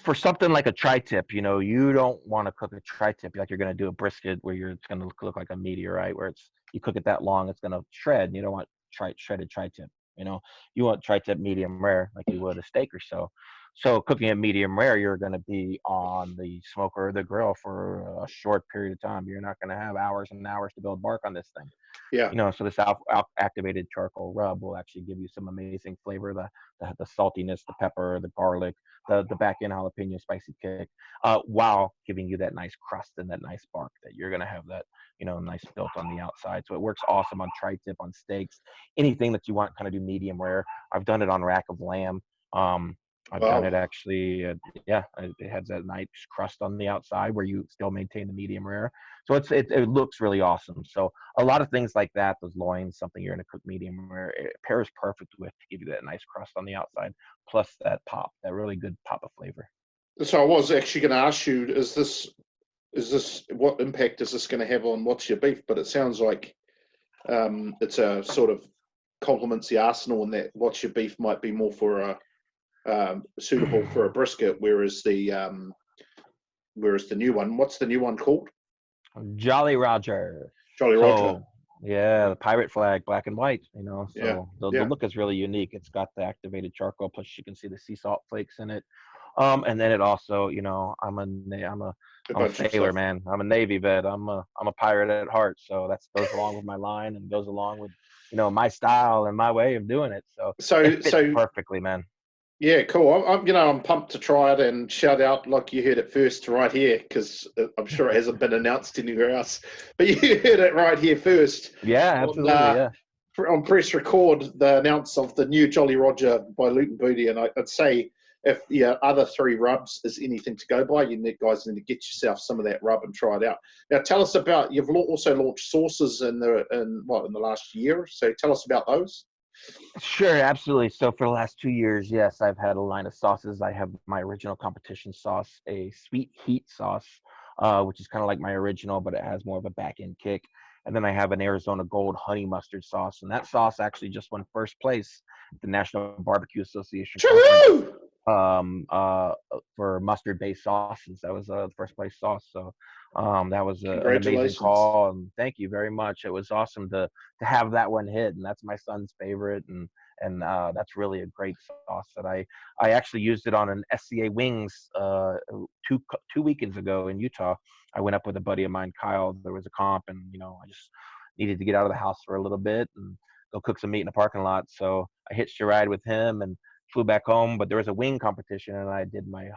For something like a tri-tip, you don't want to cook a tri-tip like you're going to do a brisket where it's going to look like a meteorite, where you cook it that long, it's going to shred. You don't want shredded tri-tip. You want tri-tip medium rare like you would a steak or so. So cooking it medium rare, you're going to be on the smoker or the grill for a short period of time. You're not going to have hours and hours to build bark on this thing. Yeah. So this activated charcoal rub will actually give you some amazing flavor, the saltiness, the pepper, the garlic, the back end jalapeno spicy kick, while giving you that nice crust and that nice bark that you're going to have that, nice built on the outside. So it works awesome on tri-tip, on steaks, anything that you want kind of do medium rare. I've done it on rack of lamb. I've done it actually, it has that nice crust on the outside where you still maintain the medium rare. So it looks really awesome. So a lot of things like that, those loins, something you're going to cook medium rare, it pairs perfect with to give you that nice crust on the outside, plus that pop, that really good pop of flavor. So I was actually going to ask you, is this what impact is this going to have on What's Your Beef? But it sounds like it's a sort of complements the arsenal, and that What's Your Beef might be more for a suitable for a brisket, whereas the new one, what's the new one called? Jolly Roger. Jolly Roger. Yeah, the pirate flag, black and white. The look is really unique. It's got the activated charcoal, plus you can see the sea salt flakes in it. And then it also, I'm a sailor, man. I'm a Navy vet. I'm a pirate at heart. So that goes along with my line and goes along with, my style and my way of doing it. So it fits perfectly, man. Yeah, cool. I'm pumped to try it, and shout out like you heard it first right here, because I'm sure it hasn't been announced anywhere else, but you heard it right here first. Yeah, absolutely. on press record the announce of the new Jolly Roger by Luton Booty, and I'd say if your other 3 rubs is anything to go by, you guys need to get yourself some of that rub and try it out. Now, tell us about, you've also launched sauces in the last year, so tell us about those. Sure, absolutely. So for the last 2 years, yes, I've had a line of sauces. I have my original competition sauce, a sweet heat sauce, which is kind of like my original, but it has more of a back end kick. And then I have an Arizona Gold honey mustard sauce, and that sauce actually just won first place at the National Barbecue Association conference for mustard-based sauces. That was the first place sauce. So that was an amazing call, and thank you very much. It was awesome to have that one hit, and that's my son's favorite, and that's really a great sauce that I actually used it on an SCA wings two weekends ago in Utah. I went up with a buddy of mine, Kyle. There was a comp, and I just needed to get out of the house for a little bit and go cook some meat in the parking lot. So I hitched a ride with him and flew back home. But there was a wing competition, and I did my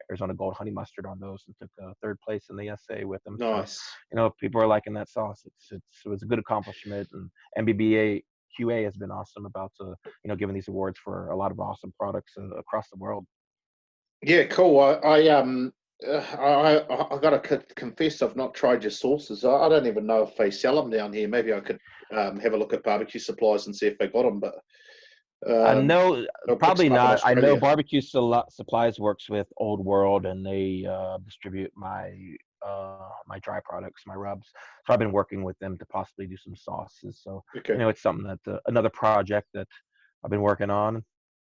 Arizona Gold honey mustard on those and took 3rd place in the essay with them. Nice. So, people are liking that sauce. It was a good accomplishment, and MBBA QA has been awesome about giving these awards for a lot of awesome products across the world. Yeah, cool. I got to confess, I've not tried your sauces. I don't even know if they sell them down here. Maybe I could have a look at barbecue supplies and see if they got them. But no, probably not. I know Barbecue Supplies works with Old World, and they distribute my dry products, my rubs. So I've been working with them to possibly do some sauces. So it's something that another project that I've been working on.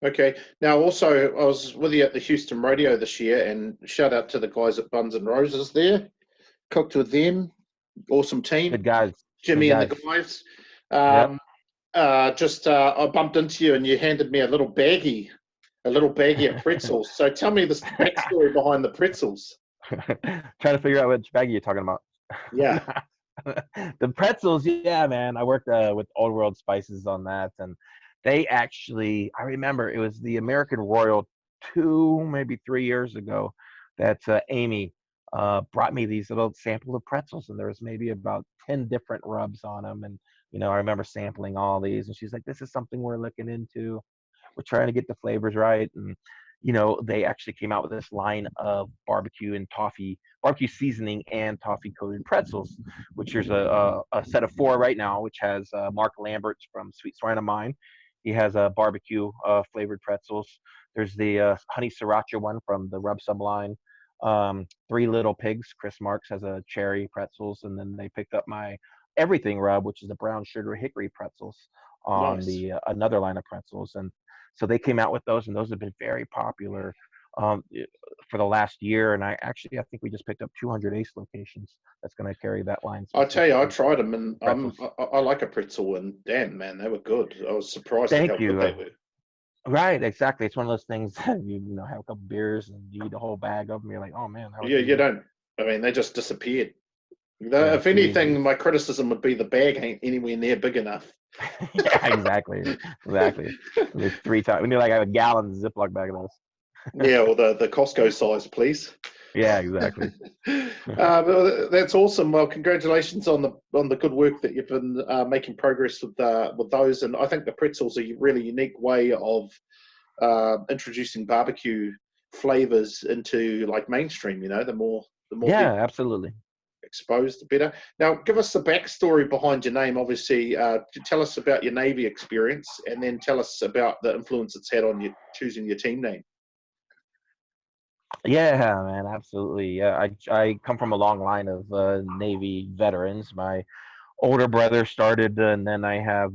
Okay. Now, also, I was with you at the Houston Rodeo this year, and shout out to the guys at Buns and Roses there. Cooked with them. Awesome team. Good guys. Jimmy and the guys. I bumped into you, and you handed me a little baggie of pretzels. So tell me the backstory behind the pretzels. Trying to figure out which baggie you're talking about. Yeah. The pretzels, yeah, man. I worked with Old World Spices on that, and they actually, I remember it was the American Royal 2, maybe 3 years ago that Amy brought me these little sample of pretzels, and there was maybe about 10 different rubs on them. And, I remember sampling all these, and she's like, this is something we're looking into. We're trying to get the flavors right. And, they actually came out with this line of barbecue and toffee, barbecue seasoning and toffee coated pretzels, which there's a set of 4 right now, which has Mark Lambert's from Sweet Swine of Mine. He has a barbecue flavored pretzels. There's the honey sriracha one from the Rub Sub line. 3 Little Pigs, Chris Marks has a cherry pretzels, and then they picked up my everything rub, which is the brown sugar hickory pretzels on the another line of pretzels. And so they came out with those, and those have been very popular for the last year. And I think we just picked up 200 Ace locations that's going to carry that line. I tell you, I tried them, and I like a pretzel, and damn, man, they were good. I was surprised at how good they were. Right, exactly. It's one of those things that you have a couple beers and you eat a whole bag of them. You're like, oh man. You don't. I mean, they just disappeared. If anything, my criticism would be the bag ain't anywhere near big enough. Yeah, exactly. There's 3 times. We need like a gallon Ziploc bag of those. Yeah, or the Costco size, please. Yeah, exactly. That's awesome. Well, congratulations on the good work that you've been making progress with those. And I think the pretzels are a really unique way of introducing barbecue flavors into like mainstream. The more absolutely exposed, the better. Now, give us the backstory behind your name. Obviously, tell us about your Navy experience, and then tell us about the influence it's had on you choosing your team name. Yeah, man, absolutely. Yeah, I come from a long line of Navy veterans. My older brother started, and then I have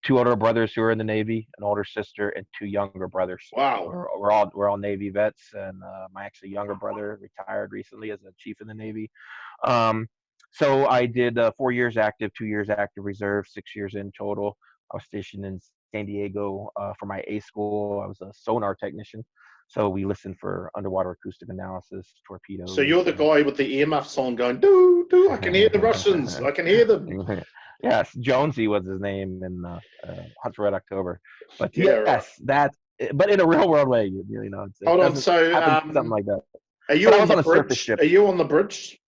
2 older brothers who are in the Navy, an older sister, and 2 younger brothers. Wow. We're all Navy vets, and my actually younger brother retired recently as a chief in the Navy. So I did 4 years active, 2 years active reserve, 6 years in total. I was stationed in San Diego for my A school. I was a sonar technician. So we listened for underwater acoustic analysis, torpedoes. So you're the guy with the earmuffs on going, doo, I can hear the Russians. I can hear them. Yes, Jonesy was his name in Hunt for Red October. But yes, but in a real world way, Hold on, so something like that. Are you on the bridge? Are you on the bridge?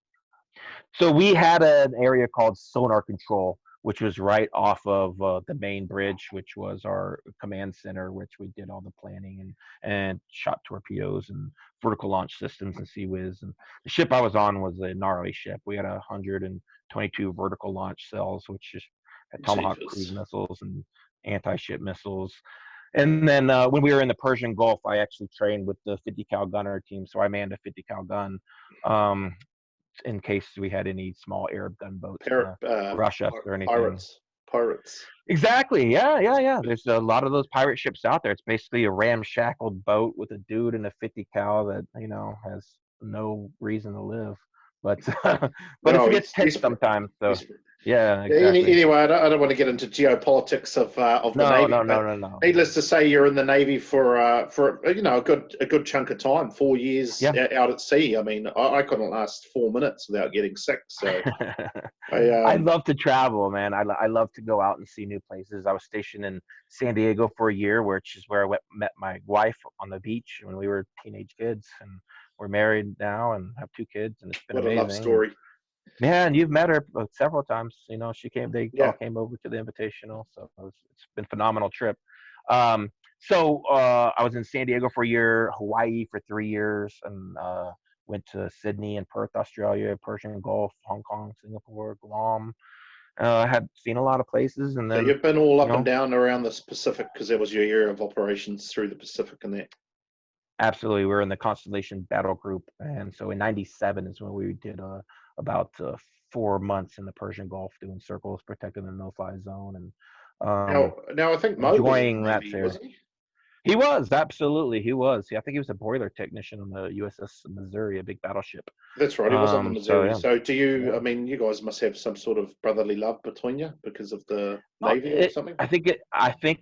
So we had an area called sonar control, which was right off of the main bridge, which was our command center, which we did all the planning and shot torpedoes and vertical launch systems and CWIS. And the ship I was on was a gnarly ship. We had 122 vertical launch cells, which just had Tomahawk cruise Jeepers. missiles and anti-ship missiles. And then when we were in the Persian Gulf, I actually trained with the 50 cal gunner team, so I manned a 50 cal gun um, in case we had any small Arab gunboats Pirate, rush us or anything. pirates. Exactly. Yeah, yeah, yeah. There's a lot of those pirate ships out there. It's basically a ramshackled boat with a dude in a 50 cal that has no reason to live, but but No, it he's gets tense desperate. sometimes. So Desperate. yeah, Yeah, exactly. anyway, I don't want to get into geopolitics of the No, Navy, no, no, but no, no. needless to say, you're in the Navy for a good chunk of time, 4 years Yeah. out at sea. I mean, I couldn't last 4 minutes without getting sick. So I I love to travel, man. I love to go out and see new places. I was stationed in San Diego for a year, which is where I met my wife on the beach when we were teenage kids, and we're married now and have 2 kids, and it's been what a love amazing. And story. yeah, and you've met her several times. She came. They all Yeah, came over to the Invitational, so it's been a phenomenal trip. So I was in San Diego for a year, Hawaii for 3 years, and went to Sydney and Perth, Australia, Persian Gulf, Hong Kong, Singapore, Guam. I had seen a lot of places, and so then you've been all you up and know, down around the Pacific because that was your area of operations through the Pacific and that. absolutely, we were in the Constellation Battle Group, and so in '97 is when we did about 4 months in the Persian Gulf doing circles, protecting the no-fly zone, and Now I think Mo was in the enjoying that Navy, there. wasn't he? He was absolutely he was. Yeah, I think he was a boiler technician on the USS Missouri, a big battleship. That's right. He was on the So Missouri. yeah, So do you? yeah. I mean, you guys must have some sort of brotherly love between you because of the Navy or something. I think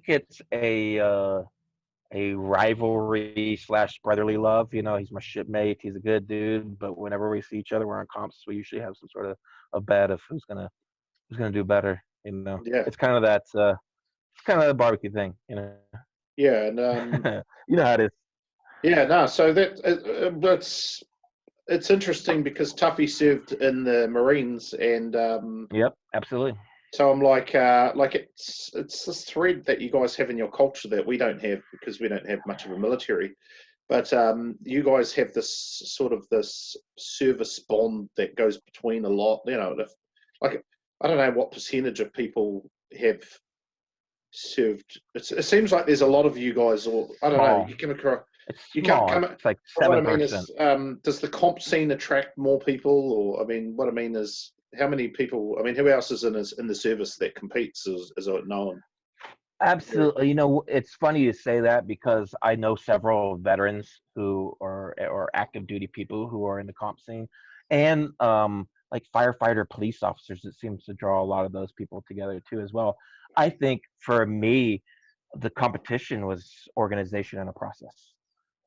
it's a rivalry slash brotherly love. He's my shipmate. He's a good dude, but whenever we see each other, we're on comps. We usually have some sort of a bet of who's gonna do better. Yeah, It's kind of that. It's kind of a barbecue thing. yeah, and You know how it is. yeah. No, so that's it's interesting because Tuffy served in the Marines, and Yep, absolutely. so I'm like it's this thread that you guys have in your culture that we don't have because we don't have much of a military. But you guys have this service bond that goes between a lot. Like I don't know what percentage of people have served. It seems like there's a lot of you guys, or I don't know. Small. You come across, It's you can't small. come. It's like But what I seven mean percent. is, does the comp scene attract more people, or I mean, what I mean is, how many people? I mean, who else is in the service that competes as it known? Absolutely. It's funny you say that because I know several veterans who are or active duty people who are in the comp scene, and like firefighter, police officers. It seems to draw a lot of those people together too as well. I think for me, the competition was organization and a process.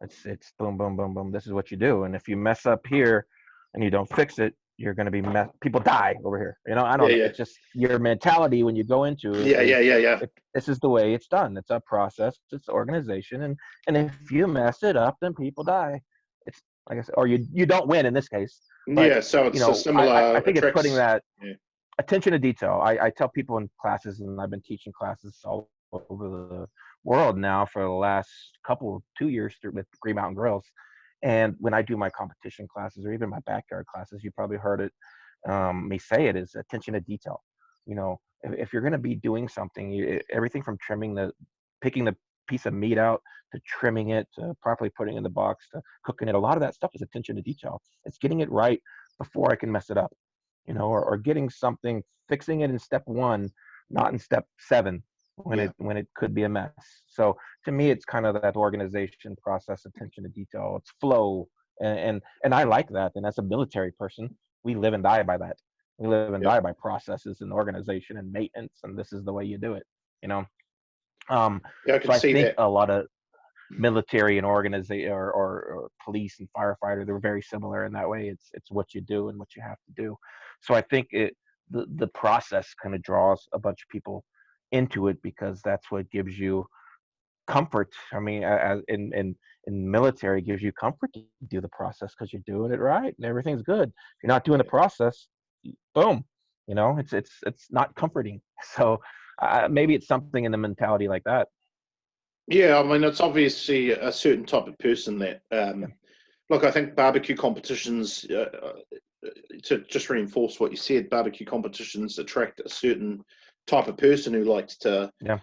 It's boom, boom, boom, boom. This is what you do, and if you mess up here and you don't fix it, you're going to be people die over here. I Yeah, don't know. yeah, It's just your mentality when you go into it yeah, yeah, is yeah, yeah. this is the way it's done. It's a process. It's organization, and if you mess it up, then people die. It's like I said, or you don't win in this case. But Yeah, so it's a I similar think it's putting attracts. that Yeah, attention to detail. I tell people in classes, and I've been teaching classes all over the world now for the last 2 years with Green Mountain Girls. And when I do my competition classes or even my backyard classes, you probably heard it me say it is attention to detail. If you're going to be doing something, everything from picking the piece of meat out to trimming it to properly putting it in the box to cooking it, a lot of that stuff is attention to detail. It's getting it right before I can mess it up, or getting something, fixing it in step one, not in step seven yeah, when it could be a mess. So to me, it's kind of that organization process, attention to detail, it's flow, and I like that. And as a military person, we live and die by that. We live and yeah, die by processes and organization and maintenance, and this is the way you do it. You know. Um, yeah. I can so I see think that. a lot of military and organization or police and firefighter, they're very similar in that way. It's what you do and what you have to do. So I think the process kind of draws a bunch of people into it because that's what gives you comfort. I mean, in military, it gives you comfort to do the process because you're doing it right and everything's good. If you're not doing the process, boom. It's not comforting. So maybe it's something in the mentality like that. Yeah, I mean, it's obviously a certain type of person that, Yeah. look, I think barbecue competitions, to just reinforce what you said, barbecue competitions attract a certain type of person who likes to Yeah.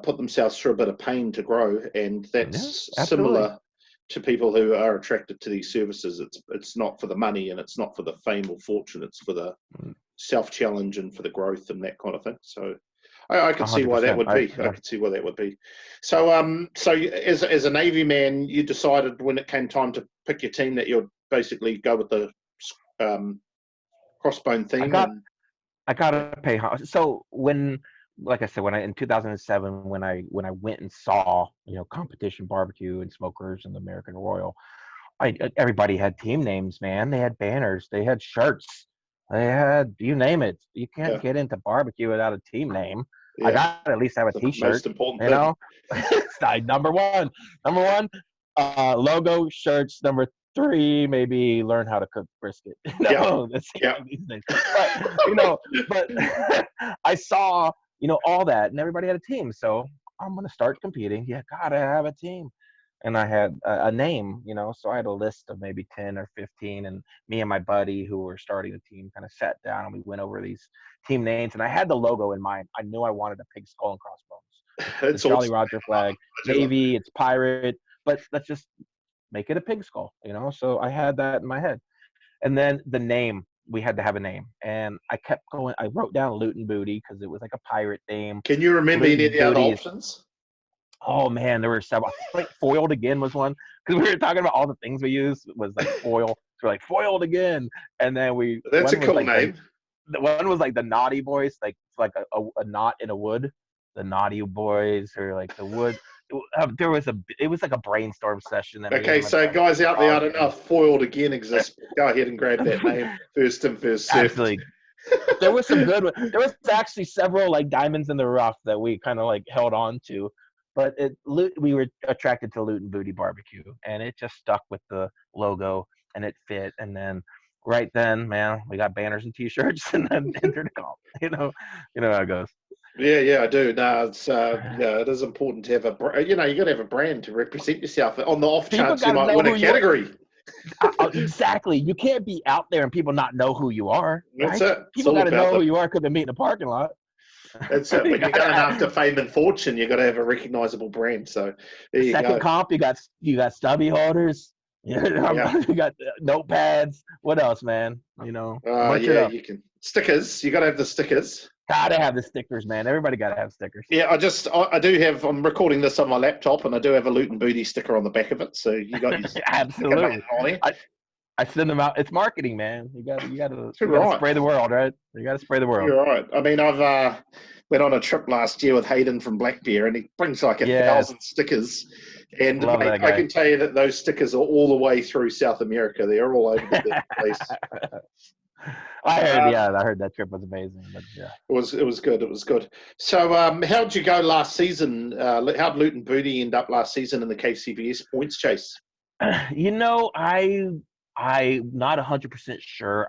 put themselves through a bit of pain to grow, and Yeah, that's absolutely. similar to people who are attracted to these services. It's not for the money and it's not for the fame or fortune. It's for the Mm, self challenge and for the growth and that kind of thing. So I could see why that 100%. would be. I Yeah. could see why that would be. So as a Navy man, you decided when it came time to pick your team that you'd basically go with the um, crossbone I theme, got and I yeah, gotta pay. So like I said, when I in 2007, when I went and saw competition barbecue and smokers and the American Royal, everybody had team names, man. They had banners, they had shirts, they had you name it. You can't yeah, get into barbecue without a team name. I yeah, got to at least have a the T-shirt, most important you thing. know. It's like number one, logo, shirts. Number three, maybe learn how to cook brisket. Yeah, That's yeah, these days. But you know, but I saw all that, and everybody had a team. So I'm gonna start competing. Yeah, gotta have a team. And I had a name, so I had a list of maybe 10 or 15, and me and my buddy who were starting the team kind of sat down and we went over these team names, and I had the logo in mind. I knew I wanted a pig skull and crossbones. It's the it's Jolly awesome. Roger flag, I do love Navy, it's pirate, but let's just make it a pig skull. So I had that in my head. And then the name, we had to have a name. And I kept going. I wrote down Loot and Booty because it was like a pirate theme. Can you remember Loot any of and the other Booty is, options? oh man, there were several. I think like Foiled Again was one because we were talking about all the things we used was like foil. So we're like Foiled Again. And then That's a one was cool like name. the one was like the Naughty Boys, like a knot in a wood. The Naughty Boys or like the wood. It was like a brainstorm session that me Okay, and my so buddy guys out there, I talked don't know if Foiled Again exists. Go ahead and grab that name first and first served. Absolutely. There was some good. There was actually several like diamonds in the rough that we kind of like held on to, but we were attracted to Loot and Booty Barbecue, and it just stuck with the logo and it fit. And then right then, man, we got banners and T-shirts, and then entered the comp. You know how it goes. Yeah, yeah, I do. No, it's yeah, it is important to have you got to have a brand to represent yourself. On the off People chance you got to might know win a who you are. category, Exactly. You can't be out there and people not know who you are, that's right? it. It's People all got to about know who that. you are because they meet in the parking lot. That's it. You When you're gotta going have, after fame and fortune, you got to have a recognizable brand. So there you second go. comp, you got stubby holders. Yeah. You got notepads. What else, man? Merch it Yeah, up. you can stickers. You got to have the stickers. Gotta have the stickers, man. Everybody gotta have stickers. Yeah, I do have. I'm recording this on my laptop, and I do have a Loot and Booty sticker on the back of it. So you got your sticker mate Absolutely. on there. I, I send them out. It's marketing, man. You gotta Right. spray the world, right? You gotta spray the world. You're right. I mean, I've went on a trip last year with Hayden from Black Bear, and he brings like Yes, 1,000 stickers. And love mate, that I guy. can tell you that those stickers are all the way through South America. They're all over the place. Um, I heard that trip was amazing. But yeah. it was good. It was good. So, how'd you go last season? How'd Luton Booty end up last season in the KCBS points chase? I'm not 100% sure.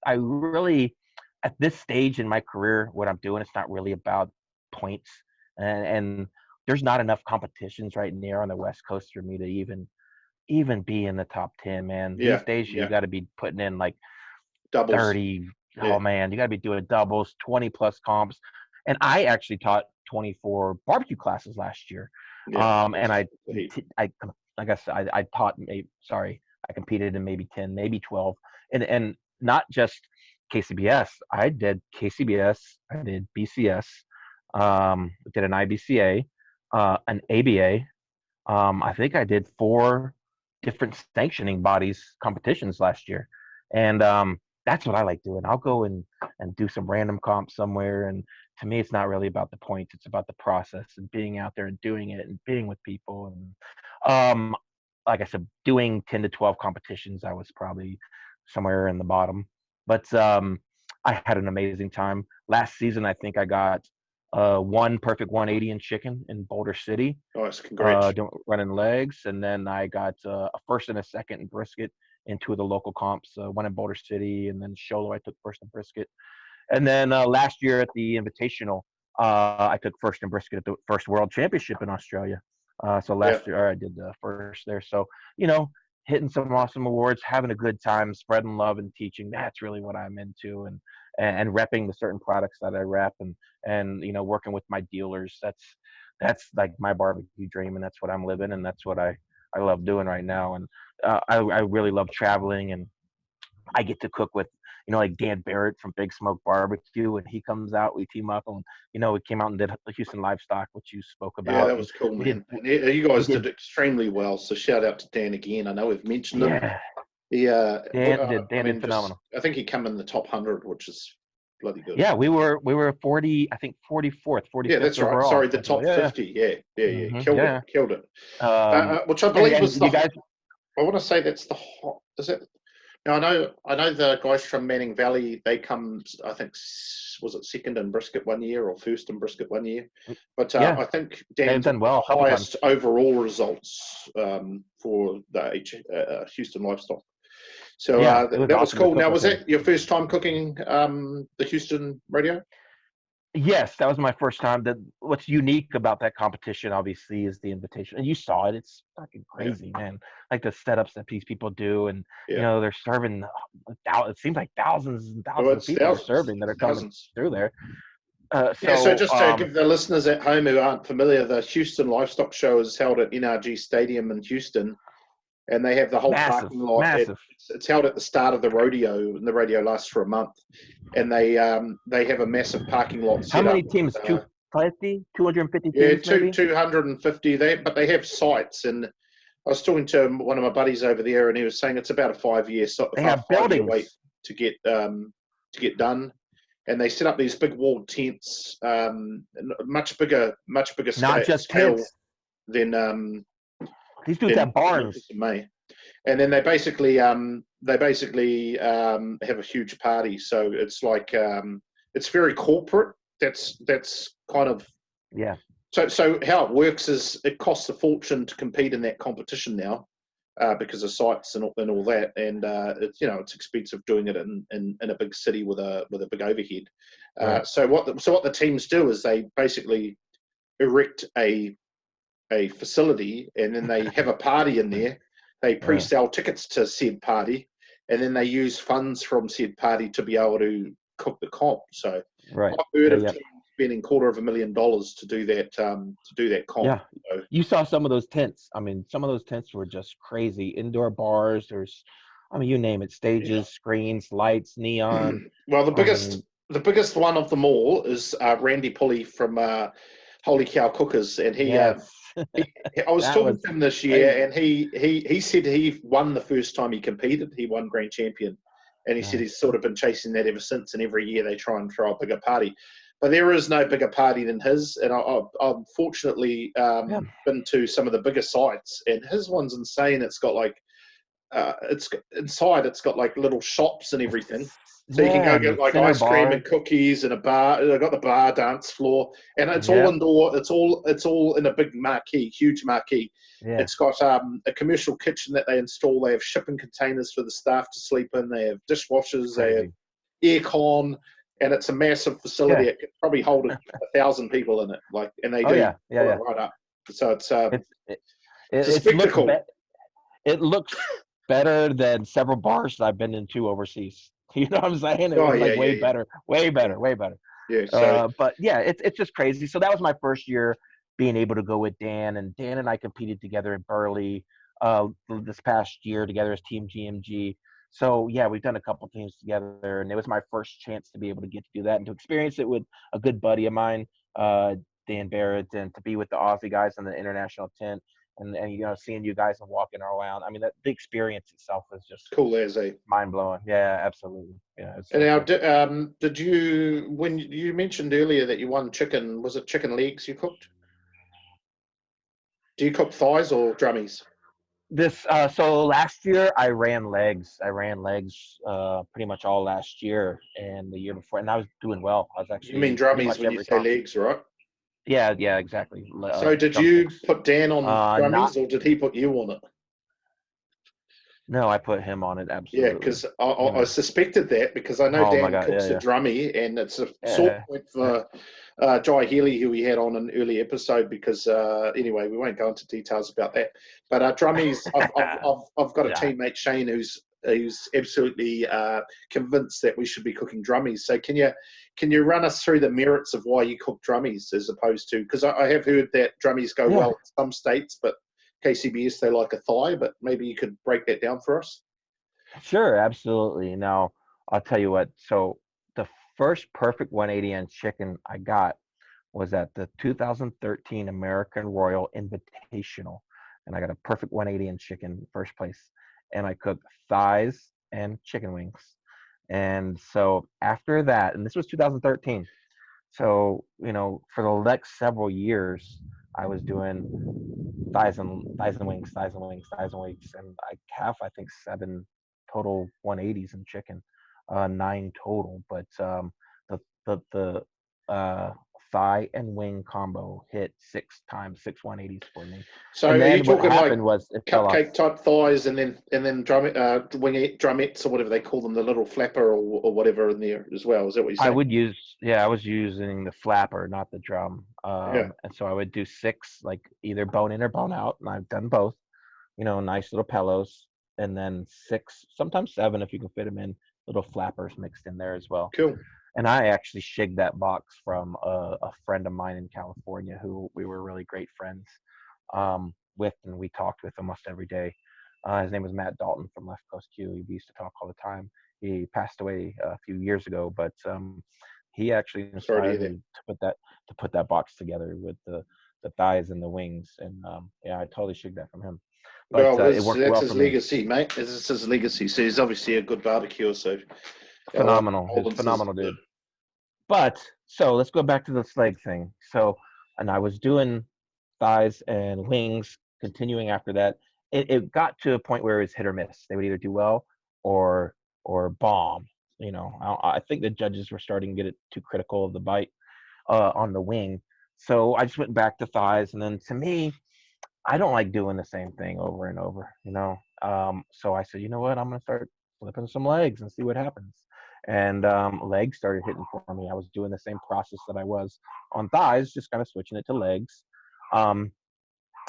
I really at this stage in my career, what I'm doing, it's not really about points, and there's not enough competitions right near on the West Coast for me to even be in the top 10, man. These Yeah, days you yeah, got to be putting in like doubles. 30. Yeah, Oh man, you got to be doing doubles, 20 plus comps. And I actually taught 24 barbecue classes last year. yeah. And That's the heat. I like I said, I taught I competed in maybe 10, maybe 12, and not just KCBS. I did KCBS, I did BCS, did an IBCA, an ABA. I think I did 4 different sanctioning bodies competitions last year, and that's what I like doing. I'll go and do some random comp somewhere, and to me, it's not really about the points; it's about the process and being out there and doing it and being with people. And like I said, doing 10 to 12 competitions, I was probably somewhere in the bottom, but I had an amazing time last season. I think I got one perfect 180 in chicken in Boulder City, Nice, congrats. running legs, and then I got a first and a second in brisket in 2 of the local comps, one in Boulder City, and then Sholo I took first in brisket. And then last year at the Invitational, I took first in brisket at the first World Championship in Australia. So Yeah. last year I did the first there. So, you know, hitting some awesome awards, having a good time, spreading love and teaching. That's really what I'm into, and repping the certain products that I rep, and you know, working with my dealers. That's like my barbecue dream, and that's what I'm living, and that's what I love doing right now. And I really love traveling, and I get to cook with, you know, like Dan Barrett from Big Smoke Barbecue, and he comes out, we team up, and you know, we came out and did the Houston Livestock, which you spoke Yeah, about, that and was cool, we did man. And you we guys did did extremely well. So shout out to Dan again. I know we've mentioned him. yeah. He, I Dan did mean, phenomenal. I think he come in the top 100, which is bloody good. Yeah, we were 40, I think 44th, Yeah, 45th that's right. overall. Sorry, the So top yeah, 50. Yeah, yeah, yeah. yeah, Killed it, yeah. killed it. Um, Which I and believe was and you the. guys, I want to say that's the hot. Is it? Now I know the guys from Manning Valley. They come. I think was it second in brisket one year or first in brisket one year, but yeah, I think they've Dan did done the well a couple highest times. overall results for the Houston Livestock. So Yeah, it was that was awesome to cool. cook Now, with was him. that your first time cooking the Houston radio? Yes, that was my first time. That what's unique about that competition, obviously, is the invitation. And you saw it; it's fucking Yeah, crazy, man. Like the setups that these people do, and you yeah. know, they're serving. It seems like thousands and Well, thousands of it's people are thousands, serving that are coming thousands. through there. Yeah, so So just to give the listeners at home who aren't familiar, the Houston Livestock Show is held at NRG Stadium in Houston, and they have the whole massive, parking lot. massive. It's held at the start of the rodeo, and the rodeo lasts for a month. And they have a massive parking lot How set many up. teams? 250, 250 Yeah, teams, maybe. 250. But they have sites, and I was talking to one of my buddies over there, and he was saying it's about a 5 year They have 5 year wait buildings, to get done. And they set up these big walled tents, much bigger not just scale tents. than These dudes have Memphis barns. in May. And then they basically have a huge party. So it's like it's very corporate. That's kind of Yeah, so how it works is it costs a fortune to compete in that competition now. Because of sites and all that, and it's it's expensive doing it in a big city with a big overhead. right. So what the teams do is they basically erect a facility, and then they have a party in there. They pre-sell tickets to said party, and then they use funds from said party to be able to cook the comp. So Right. I've heard Yeah, of yeah. teams spending $250,000 to do that comp. Yeah. So, You saw some of those tents. I mean, some of those tents were just crazy. Indoor bars, I mean, you name it, yeah. stages, screens, lights, neon. Well, I mean, the biggest one of them all is Randy Pulley from Holy Cow Cookers, and yes, I was that talking was to him this year, crazy. and he said he won the first time he competed. He won grand champion, and he said he's Nice. sort of been chasing that ever since. And every year they try and throw a bigger party, but there is no bigger party than his. And I've fortunately Yeah. been to some of the bigger sites, and his one's insane. It's got like it's inside. It's got like little shops and everything, so you can Yeah, go and the get like center ice cream and bar. cookies and a bar. They've got the bar, dance floor, and it's all Yep. indoor. It's all in a big marquee, huge marquee. Yeah. It's got a commercial kitchen that they install. They have shipping containers for the staff to sleep in. They have dishwashers. They have Crazy. aircon, and it's a massive facility. Yeah. It could probably hold 1,000 people in it. Like, and they Oh do yeah. Yeah. fill it Yeah. right up. So It's it, it's a it looks spectacle. it looks better than several bars that I've been into overseas. You know what I'm saying? It Oh was yeah, like yeah, way yeah, better, way better, way better. yeah. So But yeah, it's just crazy. So that was my first year being able to go with Dan, and Dan and I competed together in Burley this past year together as Team GMG. So yeah, we've done a couple teams together, and it was my first chance to be able to get to do that and to experience it with a good buddy of mine, Dan Barrett, and to be with the Aussie guys on the international tent, and you know, seeing you guys and walking around. I mean, the experience itself was just cool as a. mind blowing. Yeah, absolutely. Yeah, it's And so now, cool. did you, when you mentioned earlier that you won chicken, was it chicken legs you cooked? Do you cook thighs or drummies? So last year I ran legs. I ran legs pretty much all last year and the year before, and I was doing well. I was You mean actually pretty drummies much when you every say comp. legs, right? Yeah, yeah, exactly. So did you Drumsticks. put Dan on Not drummies or did he put you on it? No, I put him on it Yeah, absolutely. because I Him. suspected that because I know Oh my Dan God. cooks Yeah, the yeah. drummy, and it's a sore Yeah. point for Jai Healy, who we had on an early episode. Because anyway, we won't go into details about that. But drummies, I've got a Yeah. teammate Shane who's absolutely convinced that we should be cooking drummies. So can you run us through the merits of why you cook drummies as opposed to, because I have heard that drummies go Yeah. well in some states, but KCBS they like a thigh. But maybe you could break that down for us. Sure, absolutely. Now, I'll tell you what. So the first perfect 180 on chicken I got was at the 2013 American Royal Invitational, and I got a perfect 180 in chicken first place. And I cooked thighs and chicken wings. And so after that, and this was 2013. So, for the next several years, I was doing thighs and wings, thighs and wings, thighs and wings, and I have I think 7 total 180s in chicken, 9 total. But the uh, thigh and wing combo hit 6 times, 6 180s for me. So And are you then what talking like happened was it fell off. cupcake type thighs and then drumettes or whatever they call them, the little flapper or whatever in there as well? Is that what you're I saying? would use, yeah, I was using the flapper, not the drum. Yeah, And so I would do 6, like either bone in or bone out, and I've done both. Nice little pillows, and then 6, sometimes 7 if you can fit them in, little flappers mixed in there as well. cool. And I actually shigged that box from a friend of mine in California who we were really great friends with, and we talked with almost every day. His name was Matt Dalton from Left Coast Q. We used to talk all the time. He passed away a few years ago, but he actually Sorry to hear inspired that. me to put that box together with the thighs and the wings, and yeah, I totally shigged that from him. But Well, it worked that's well his for me. legacy, mate. This is his legacy. So he's obviously a good barbecuer. So our Phenomenal. He's a condolences. phenomenal dude. But so let's go back to this leg thing. So, and I was doing thighs and wings, continuing after that. It got to a point where it was hit or miss. They would either do well or bomb. I think the judges were starting to get it too critical of the bite on the wing. So I just went back to thighs, and then to me, I don't like doing the same thing over and over. So I said, you know what, I'm gonna start flipping some legs and see what happens. And legs started hitting for me. I was doing the same process that I was on thighs, just kind of switching it to legs. Um,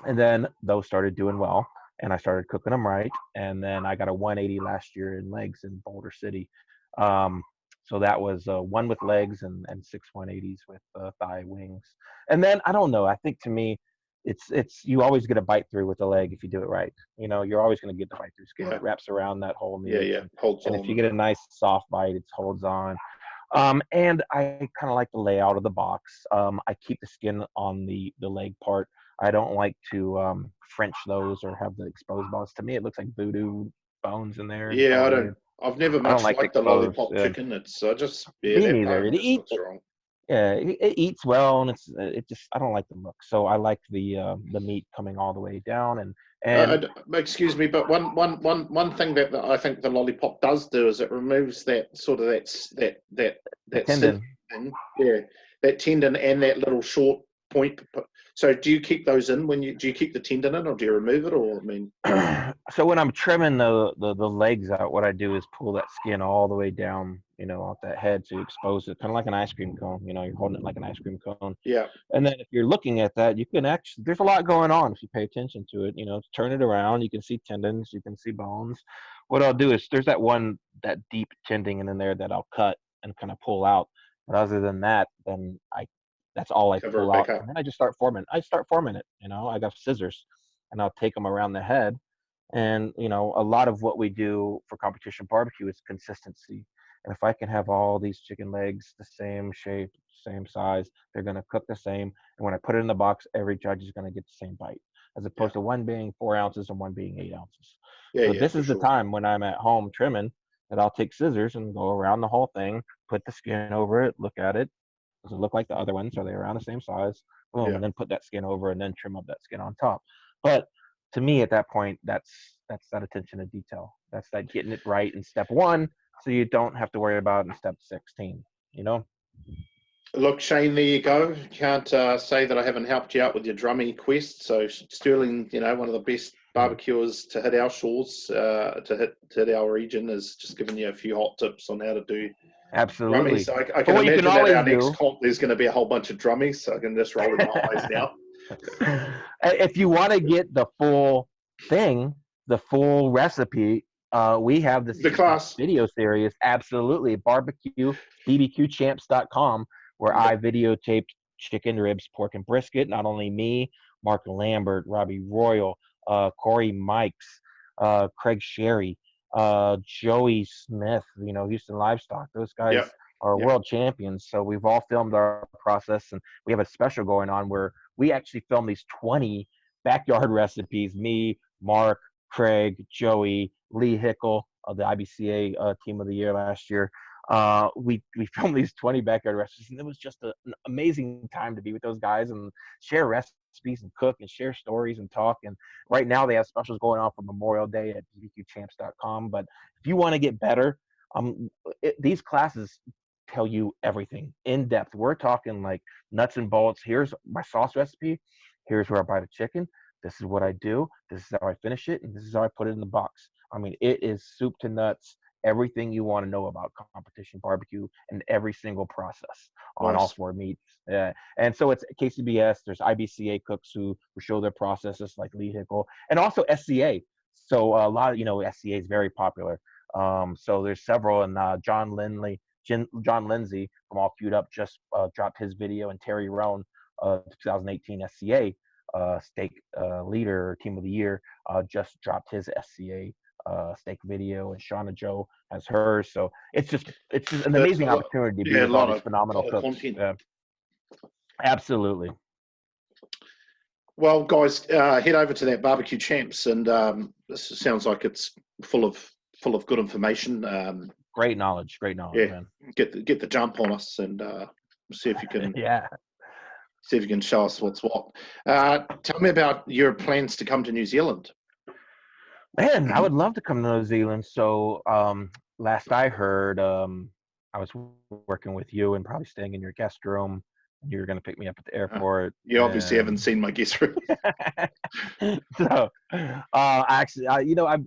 and then those started doing well, and I started cooking them right. And then I got a 180 last year in legs in Boulder City. Um, so that was one with legs and 6 180s with thigh wings. And then I don't know. I think to me, it's you always get a bite through with the leg if you do it right. You're always going to get the bite through skin. Yeah, It wraps around that whole yeah, meat, yeah. and Holds and if you on. get a nice soft bite, it holds on. And I kind of like the layout of the box. I keep the skin on the leg part. I don't like to French those or have the exposed bones. To me, it looks like voodoo bones in there. It's Yeah, all I don't. weird. I've never I don't much like liked the exposed. lollipop chicken. It's I just Me that neither. bone It just eat. looks wrong. Yeah, it eats well, and it just I don't like the look. So I like the meat coming all the way down, and Excuse me, but one thing that I think the lollipop does do is it removes that sort of the that skin tendon. thing, yeah, that tendon and that little short point. So do you keep those in do you keep the tendon in, or do you remove it, or I mean, So when I'm trimming the legs out, what I do is pull that skin all the way down, off that head to expose it, kind of like an ice cream cone. You're holding it like an ice cream cone. yeah, And then if you're looking at that, you can actually, there's a lot going on if you pay attention to it. Turn it around, you can see tendons, you can see bones. What I'll do is there's that deep tendon in there that I'll cut and kind of pull out. But other than that, then that's all I cover pull it back out. up. And then I just start forming. I start forming it. I got scissors, and I'll take them around the head. And a lot of what we do for competition barbecue is consistency. And if I can have all these chicken legs the same shape, same size, they're going to cook the same. And when I put it in the box, every judge is going to get the same bite, as Yeah, opposed to one being 4 ounces and one being 8 ounces. yeah, So yeah, this for is the sure. time when I'm at home trimming that I'll take scissors and go around the whole thing, put the skin over it, look at it. Does it look like the other ones? Are they around the same size? Boom, Yeah. and then put that skin over and then trim up that skin on top. But to me, at that point, that's that attention to detail. That's that getting it right in step one, so you don't have to worry about it in step 16. You know? Look, Shane, there you go. Can't say that I haven't helped you out with your drumming quest. So Sterling, one of the best barbecuers to hit our shores, to hit our region, is just giving you a few hot tips on how to do Absolutely. drummies. I But can what you can imagine at always our next do, comp, there's going to be a whole bunch of drummies, so I can just roll my eyes now. if you want to get the full thing, the full recipe, we have this The class. video series, absolutely, BBQchamps.com, where I videotaped chicken, ribs, pork, and brisket. Not only me, Mark Lambert, Robbie Royal, Corey Mikes, Craig Sherry, Joey Smith, Houston Livestock. Those guys Yep. are world champions. So we've all filmed our process, and we have a special going on where we actually filmed these 20 backyard recipes. Me, Mark, Craig, Joey, Lee Hickle of the IBCA Team of the Year last year. We filmed these 20 backyard recipes, and it was just an amazing time to be with those guys and share recipes and cook and share stories and talk. And right now they have specials going on for Memorial Day at bbqchamps.com. But if you want to get better, these classes tell you everything in depth. We're talking like nuts and bolts. Here's my sauce recipe. Here's where I buy the chicken. This is what I do. This is how I finish it. And this is how I put it in the box. I mean, it is soup to nuts. Everything you want to know about competition barbecue and every single process on all four meats. And so it's KCBS. There's IBCA cooks who show their processes like Lee Hickle, and also SCA. So a lot of, SCA is very popular. So there's several, and John Lindsay from All Queued Up just dropped his video, and Terry Roan, 2018 SCA steak leader, Team of the Year, just dropped his SCA steak video, and Shauna Joe has hers. So it's just an amazing opportunity to be with all these phenomenal cooks. Absolutely. Well, guys, head over to that Barbecue Champs, and this sounds like it's full of good information. Great knowledge, man. Get the jump on us, and see if you can. Yeah. See if you can show us what's what. Tell me about your plans to come to New Zealand. Man, I would love to come to New Zealand. So last I heard, I was working with you and probably staying in your guest room. You were going to pick me up at the airport. You obviously haven't seen my guest room. So, actually,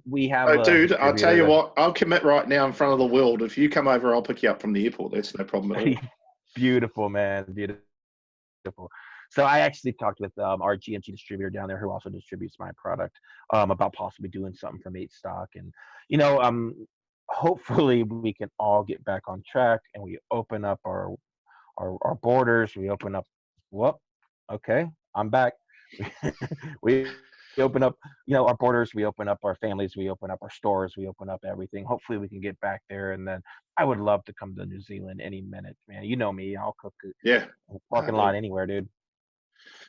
we have. Dude, I'll tell you what. I'll commit right now in front of the world. If you come over, I'll pick you up from the airport. That's no problem at all. Beautiful, man. Beautiful. So I actually talked with our GMG distributor down there, who also distributes my product, about possibly doing something from 8 Stock, and hopefully we can all get back on track and we open up our borders. We open up. Whoop. Okay, I'm back. we open up, our borders. We open up our families. We open up our stores. We open up everything. Hopefully we can get back there, and then I would love to come to New Zealand any minute, man. You know me. I'll cook it. Yeah. Parking lot anywhere, dude.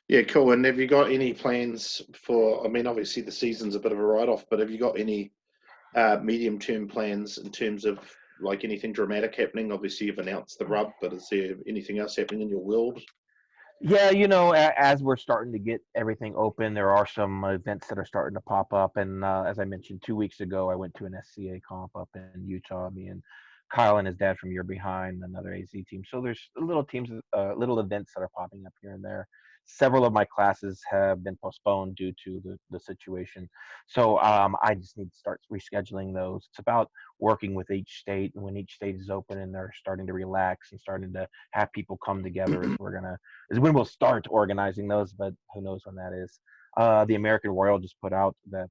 Yeah, cool. And have you got any plans for, I mean, obviously the season's a bit of a write-off, but have you got any medium-term plans in terms of like anything dramatic happening? Obviously you've announced the rub, but is there anything else happening in your world? Yeah, as we're starting to get everything open, there are some events that are starting to pop up. And as I mentioned 2 weeks ago, I went to an SCA comp up in Utah. Me and Kyle and his dad from You're Behind, another AZ team. So there's little teams, little events that are popping up here and there. Several of my classes have been postponed due to the situation. So I just need to start rescheduling those. It's about working with each state, and when each state is open and they're starting to relax and starting to have people come together, is when we'll start organizing those. But who knows when that is? The American Royal just put out that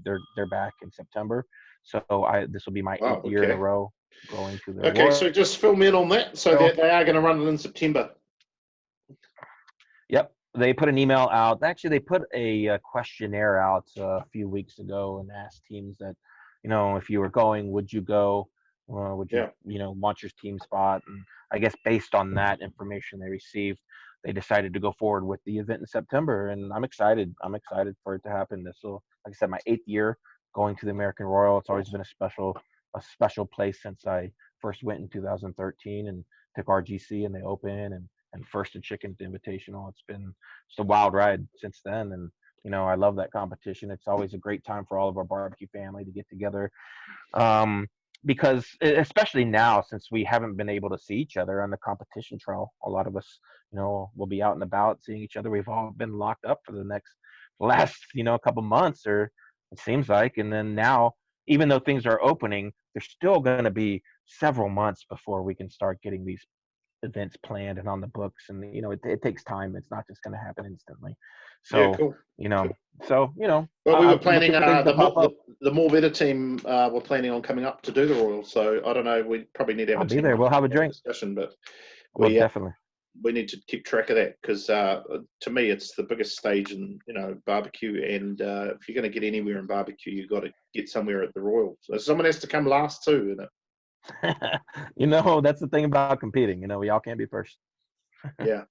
they're back in September. So this will be my 8th year in a row going to the Royal. So just fill me in on that. So that they are going to run it in September. Yep, they put an email out. Actually, they put a questionnaire out a few weeks ago and asked teams that, if you were going, would you go? Would you, want your team spot? And I guess based on that information they received, they decided to go forward with the event in September. And I'm excited. I'm excited for it to happen. This will, like I said, my 8th year going to the American Royal. It's always been a special place since I first went in 2013 and took RGC in the Open and first to Chicken Invitational. It's been just a wild ride since then. And, I love that competition. It's always a great time for all of our barbecue family to get together. Because especially now, since we haven't been able to see each other on the competition trail, a lot of us, will be out and about seeing each other. We've all been locked up for the next last, a couple months, or it seems like. And then now, even though things are opening, there's still going to be several months before we can start getting these events planned and on the books. And, it takes time. It's not just going to happen instantly. Yeah, So, cool. you know, Cool. so, Well, we were I'm planning looking for things to pop up. the more better team were planning on coming up to do the Royals. So I don't know. We probably need to have I'll a be team there. up We'll have a have a drink. discussion, but Well, we definitely. we need to keep track of that because to me it's the biggest stage in barbecue. And if you're going to get anywhere in barbecue, you've got to get somewhere at the Royals. So someone has to come last too. That's the thing about competing. We all can't be first. Yeah.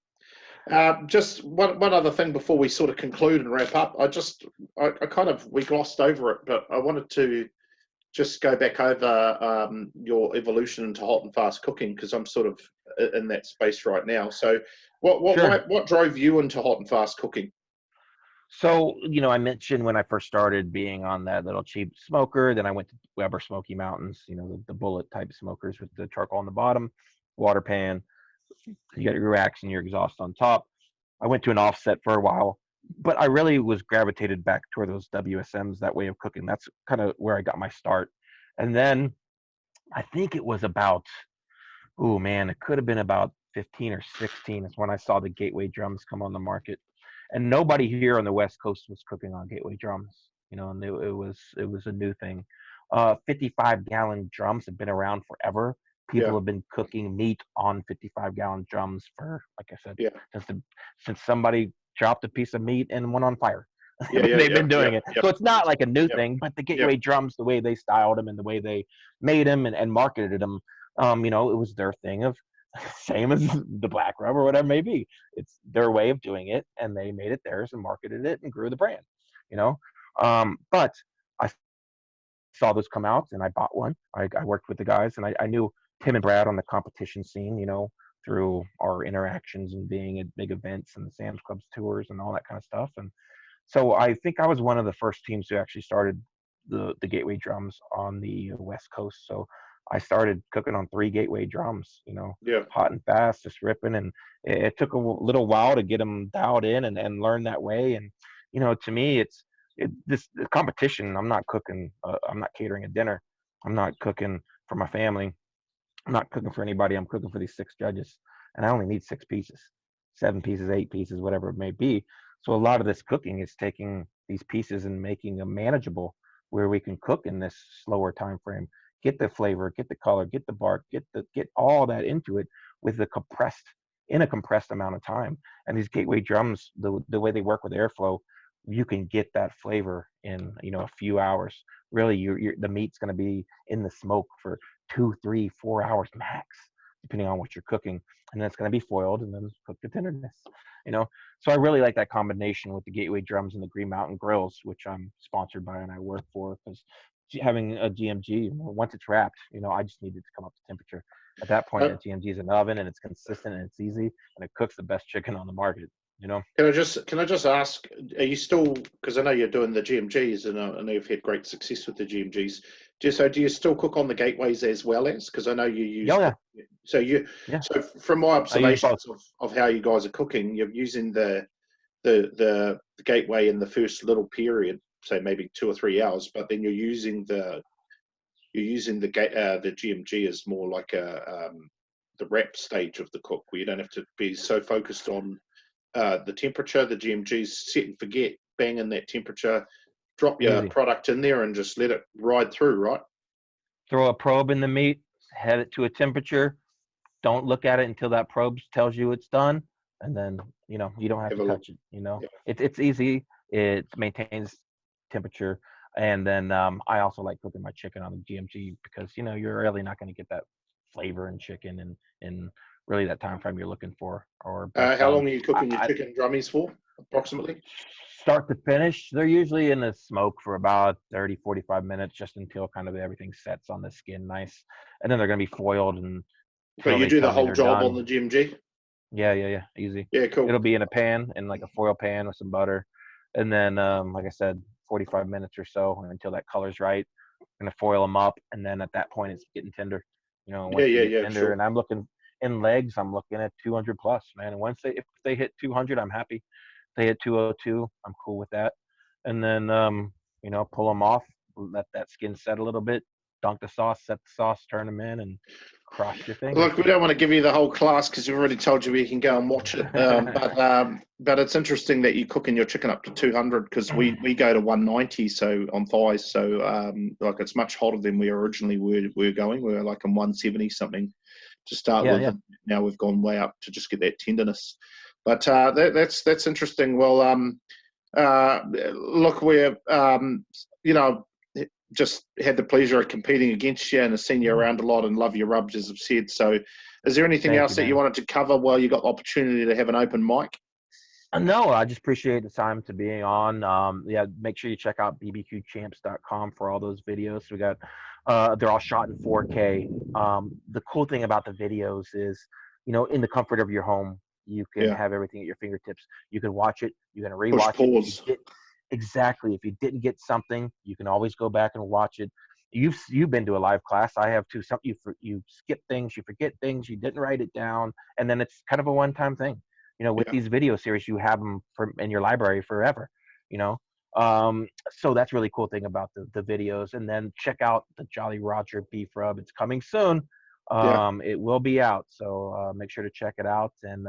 Just one other thing before we sort of conclude and wrap up. We glossed over it, but I wanted to just go back over your evolution into hot and fast cooking because I'm sort of in that space right now. So, Sure. what drove you into hot and fast cooking? So, I mentioned when I first started being on that little cheap smoker, then I went to Weber Smoky Mountains, the bullet type smokers with the charcoal on the bottom, water pan. You got your racks and your exhaust on top. I went to an offset for a while, but I really was gravitated back toward those WSMs, that way of cooking. That's kind of where I got my start. And then I think it was about, oh man, it could have been about 15 or 16 is when I saw the Gateway drums come on the market. And nobody here on the West Coast was cooking on Gateway drums, and it was a new thing. 55-gallon drums have been around forever. People Yeah, have been cooking meat on 55-gallon drums for, like I said, yeah, since somebody dropped a piece of meat and went on fire. yeah, yeah, They've yeah, been yeah, doing it. yeah, So it's not like a new yeah, thing, but the yeah, Gateway drums, the way they styled them and the way they made them and marketed them, it was their thing of same as the black rub or whatever it may be. It's their way of doing it, and they made it theirs and marketed it and grew the brand. You know, but I saw those come out and I bought one. I worked with the guys and I knew Tim and Brad on the competition scene. Through our interactions and being at big events and the Sam's Clubs tours and all that kind of stuff. And so I think I was one of the first teams who actually started the Gateway drums on the West Coast. So I started cooking on 3 Gateway drums, yeah. hot and fast, just ripping. And it took a little while to get them dialed in and learn that way. And, to me, this the competition. I'm not cooking. I'm not catering a dinner. I'm not cooking for my family. I'm not cooking for anybody. I'm cooking for these 6 judges, and I only need 6 pieces, 7 pieces, 8 pieces, whatever it may be. So a lot of this cooking is taking these pieces and making them manageable, where we can cook in this slower time frame, get the flavor, get the color, get the bark, get all that into it with in a compressed amount of time. And these Gateway drums, the way they work with airflow, you can get that flavor in a few hours. Really, the meat's going to be in the smoke for 2, 3, 4 hours max, depending on what you're cooking. And then it's going to be foiled and then cooked to tenderness. You know, so I really like that combination with the Gateway drums and the Green Mountain Grills, which I'm sponsored by and I work for, because having a GMG, once it's wrapped, I just need it to come up to temperature. At that point, Uh, that GMG is an oven and it's consistent and it's easy and it cooks the best chicken on the market. can I just ask? Are you still? Because I know you're doing the GMGs, and I know you've had great success with the GMGs. Do you still cook on the gateways as well as? Because I know you use Yeah, yeah, so you yeah. so from my I use both. observations of how you guys are cooking, you're using the gateway in the first little period, say maybe 2 or 3 hours, but then the GMG as more like the wrap stage of the cook, where you don't have to be so focused on the temperature. The GMG's set and forget, bang in that temperature, drop your Easy. product in there, and just let it ride through. Right? Throw a probe in the meat, head it to a temperature. Don't look at it until that probe tells you it's done, and then you don't have Have to a look. touch it. Yeah. It's easy. It maintains temperature, and then I also like cooking my chicken on the GMG because you're really not going to get that flavor in chicken and really that time frame you're looking for. How long are you I, cooking your I chicken drummies for, approximately? start to finish, they're usually in the smoke for about 30, 45 minutes, just until kind of everything sets on the skin nice, and then they're going to be foiled But until you they do the tell me whole they're job on done. the GMG. Yeah, yeah, yeah, easy. Yeah, cool. It'll be in a pan, in like a foil pan with some butter, and then, like I said, 45 minutes or so until that color's right. Gonna foil them up, and then at that point, it's getting tender. Yeah, Once they yeah, get yeah, tender, sure. and I'm looking in legs, I'm looking at 200 plus, man. And once if they hit 200, I'm happy. stay at 202. I'm cool with that. And then, pull them off, let that skin set a little bit, dunk the sauce, set the sauce, turn them in, and cross your fingers. Look, we don't want to give you the whole class because we've already told you where you can go and watch it. But it's interesting that you're cooking your chicken up to 200 because we go to 190 so on thighs. So like it's much hotter than we originally were going. We were like in 170 something to start with. Yeah. And now we've gone way up to just get that tenderness. But that's interesting. Well, look, we're just had the pleasure of competing against you and have seen you around a lot and love your rubs, as I've said. So is there anything else that you wanted to cover while you got the opportunity to have an open mic? No, I just appreciate the time to being on. Make sure you check out bbqchamps.com for all those videos. We got, they're all shot in 4K. The cool thing about the videos is, in the comfort of your home, you can have everything at your fingertips. You can watch it. You can rewatch it. Exactly. If you didn't get something, you can always go back and watch it. You've been to a live class. I have too. You skip things, you forget things, you didn't write it down, and then it's kind of a one-time thing. With these video series, you have them in your library forever. So that's really cool thing about the videos. And then check out the Jolly Roger beef rub. It's coming soon. It will be out, so make sure to check it out. And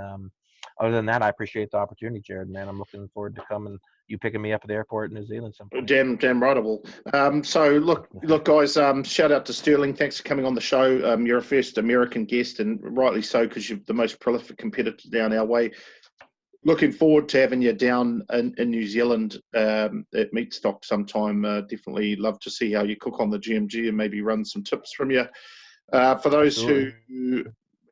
other than that, I appreciate the opportunity, Jared. Man, I'm looking forward to you picking me up at the airport in New Zealand sometime. Damn right I will. So look, guys. Shout out to Sterling. Thanks for coming on the show. You're a first American guest, and rightly so because you're the most prolific competitor down our way. Looking forward to having you down in New Zealand at Meatstock sometime. Definitely love to see how you cook on the GMG and maybe run some tips from you. For those who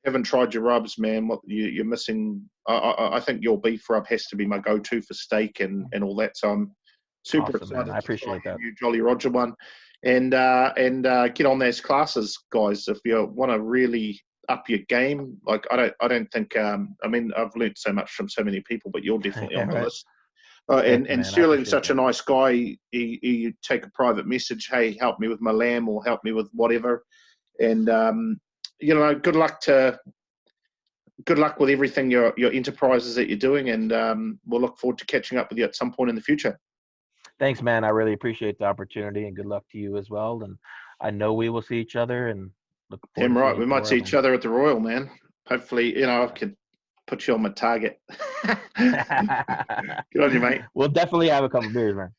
haven't tried your rubs, man, what you're missing. I think your beef rub has to be my go-to for steak and all that. So I'm super excited. Man. I appreciate that. You Jolly Roger one, and get on those classes, guys. If you want to really up your game, like I don't think. I've learned so much from so many people, but you're definitely on the list. And Sterling's such a nice guy. He take a private message. Hey, help me with my lamb, or help me with whatever. And good luck with everything your enterprises that you're doing, and we'll look forward to catching up with you at some point in the future. Thanks, man. I really appreciate the opportunity, and good luck to you as well. And I know we will see each other, and look forward. Damn right, we might see each other at the Royal, man. Hopefully, I could put you on my target. Good on you, mate. We'll definitely have a couple beers, man.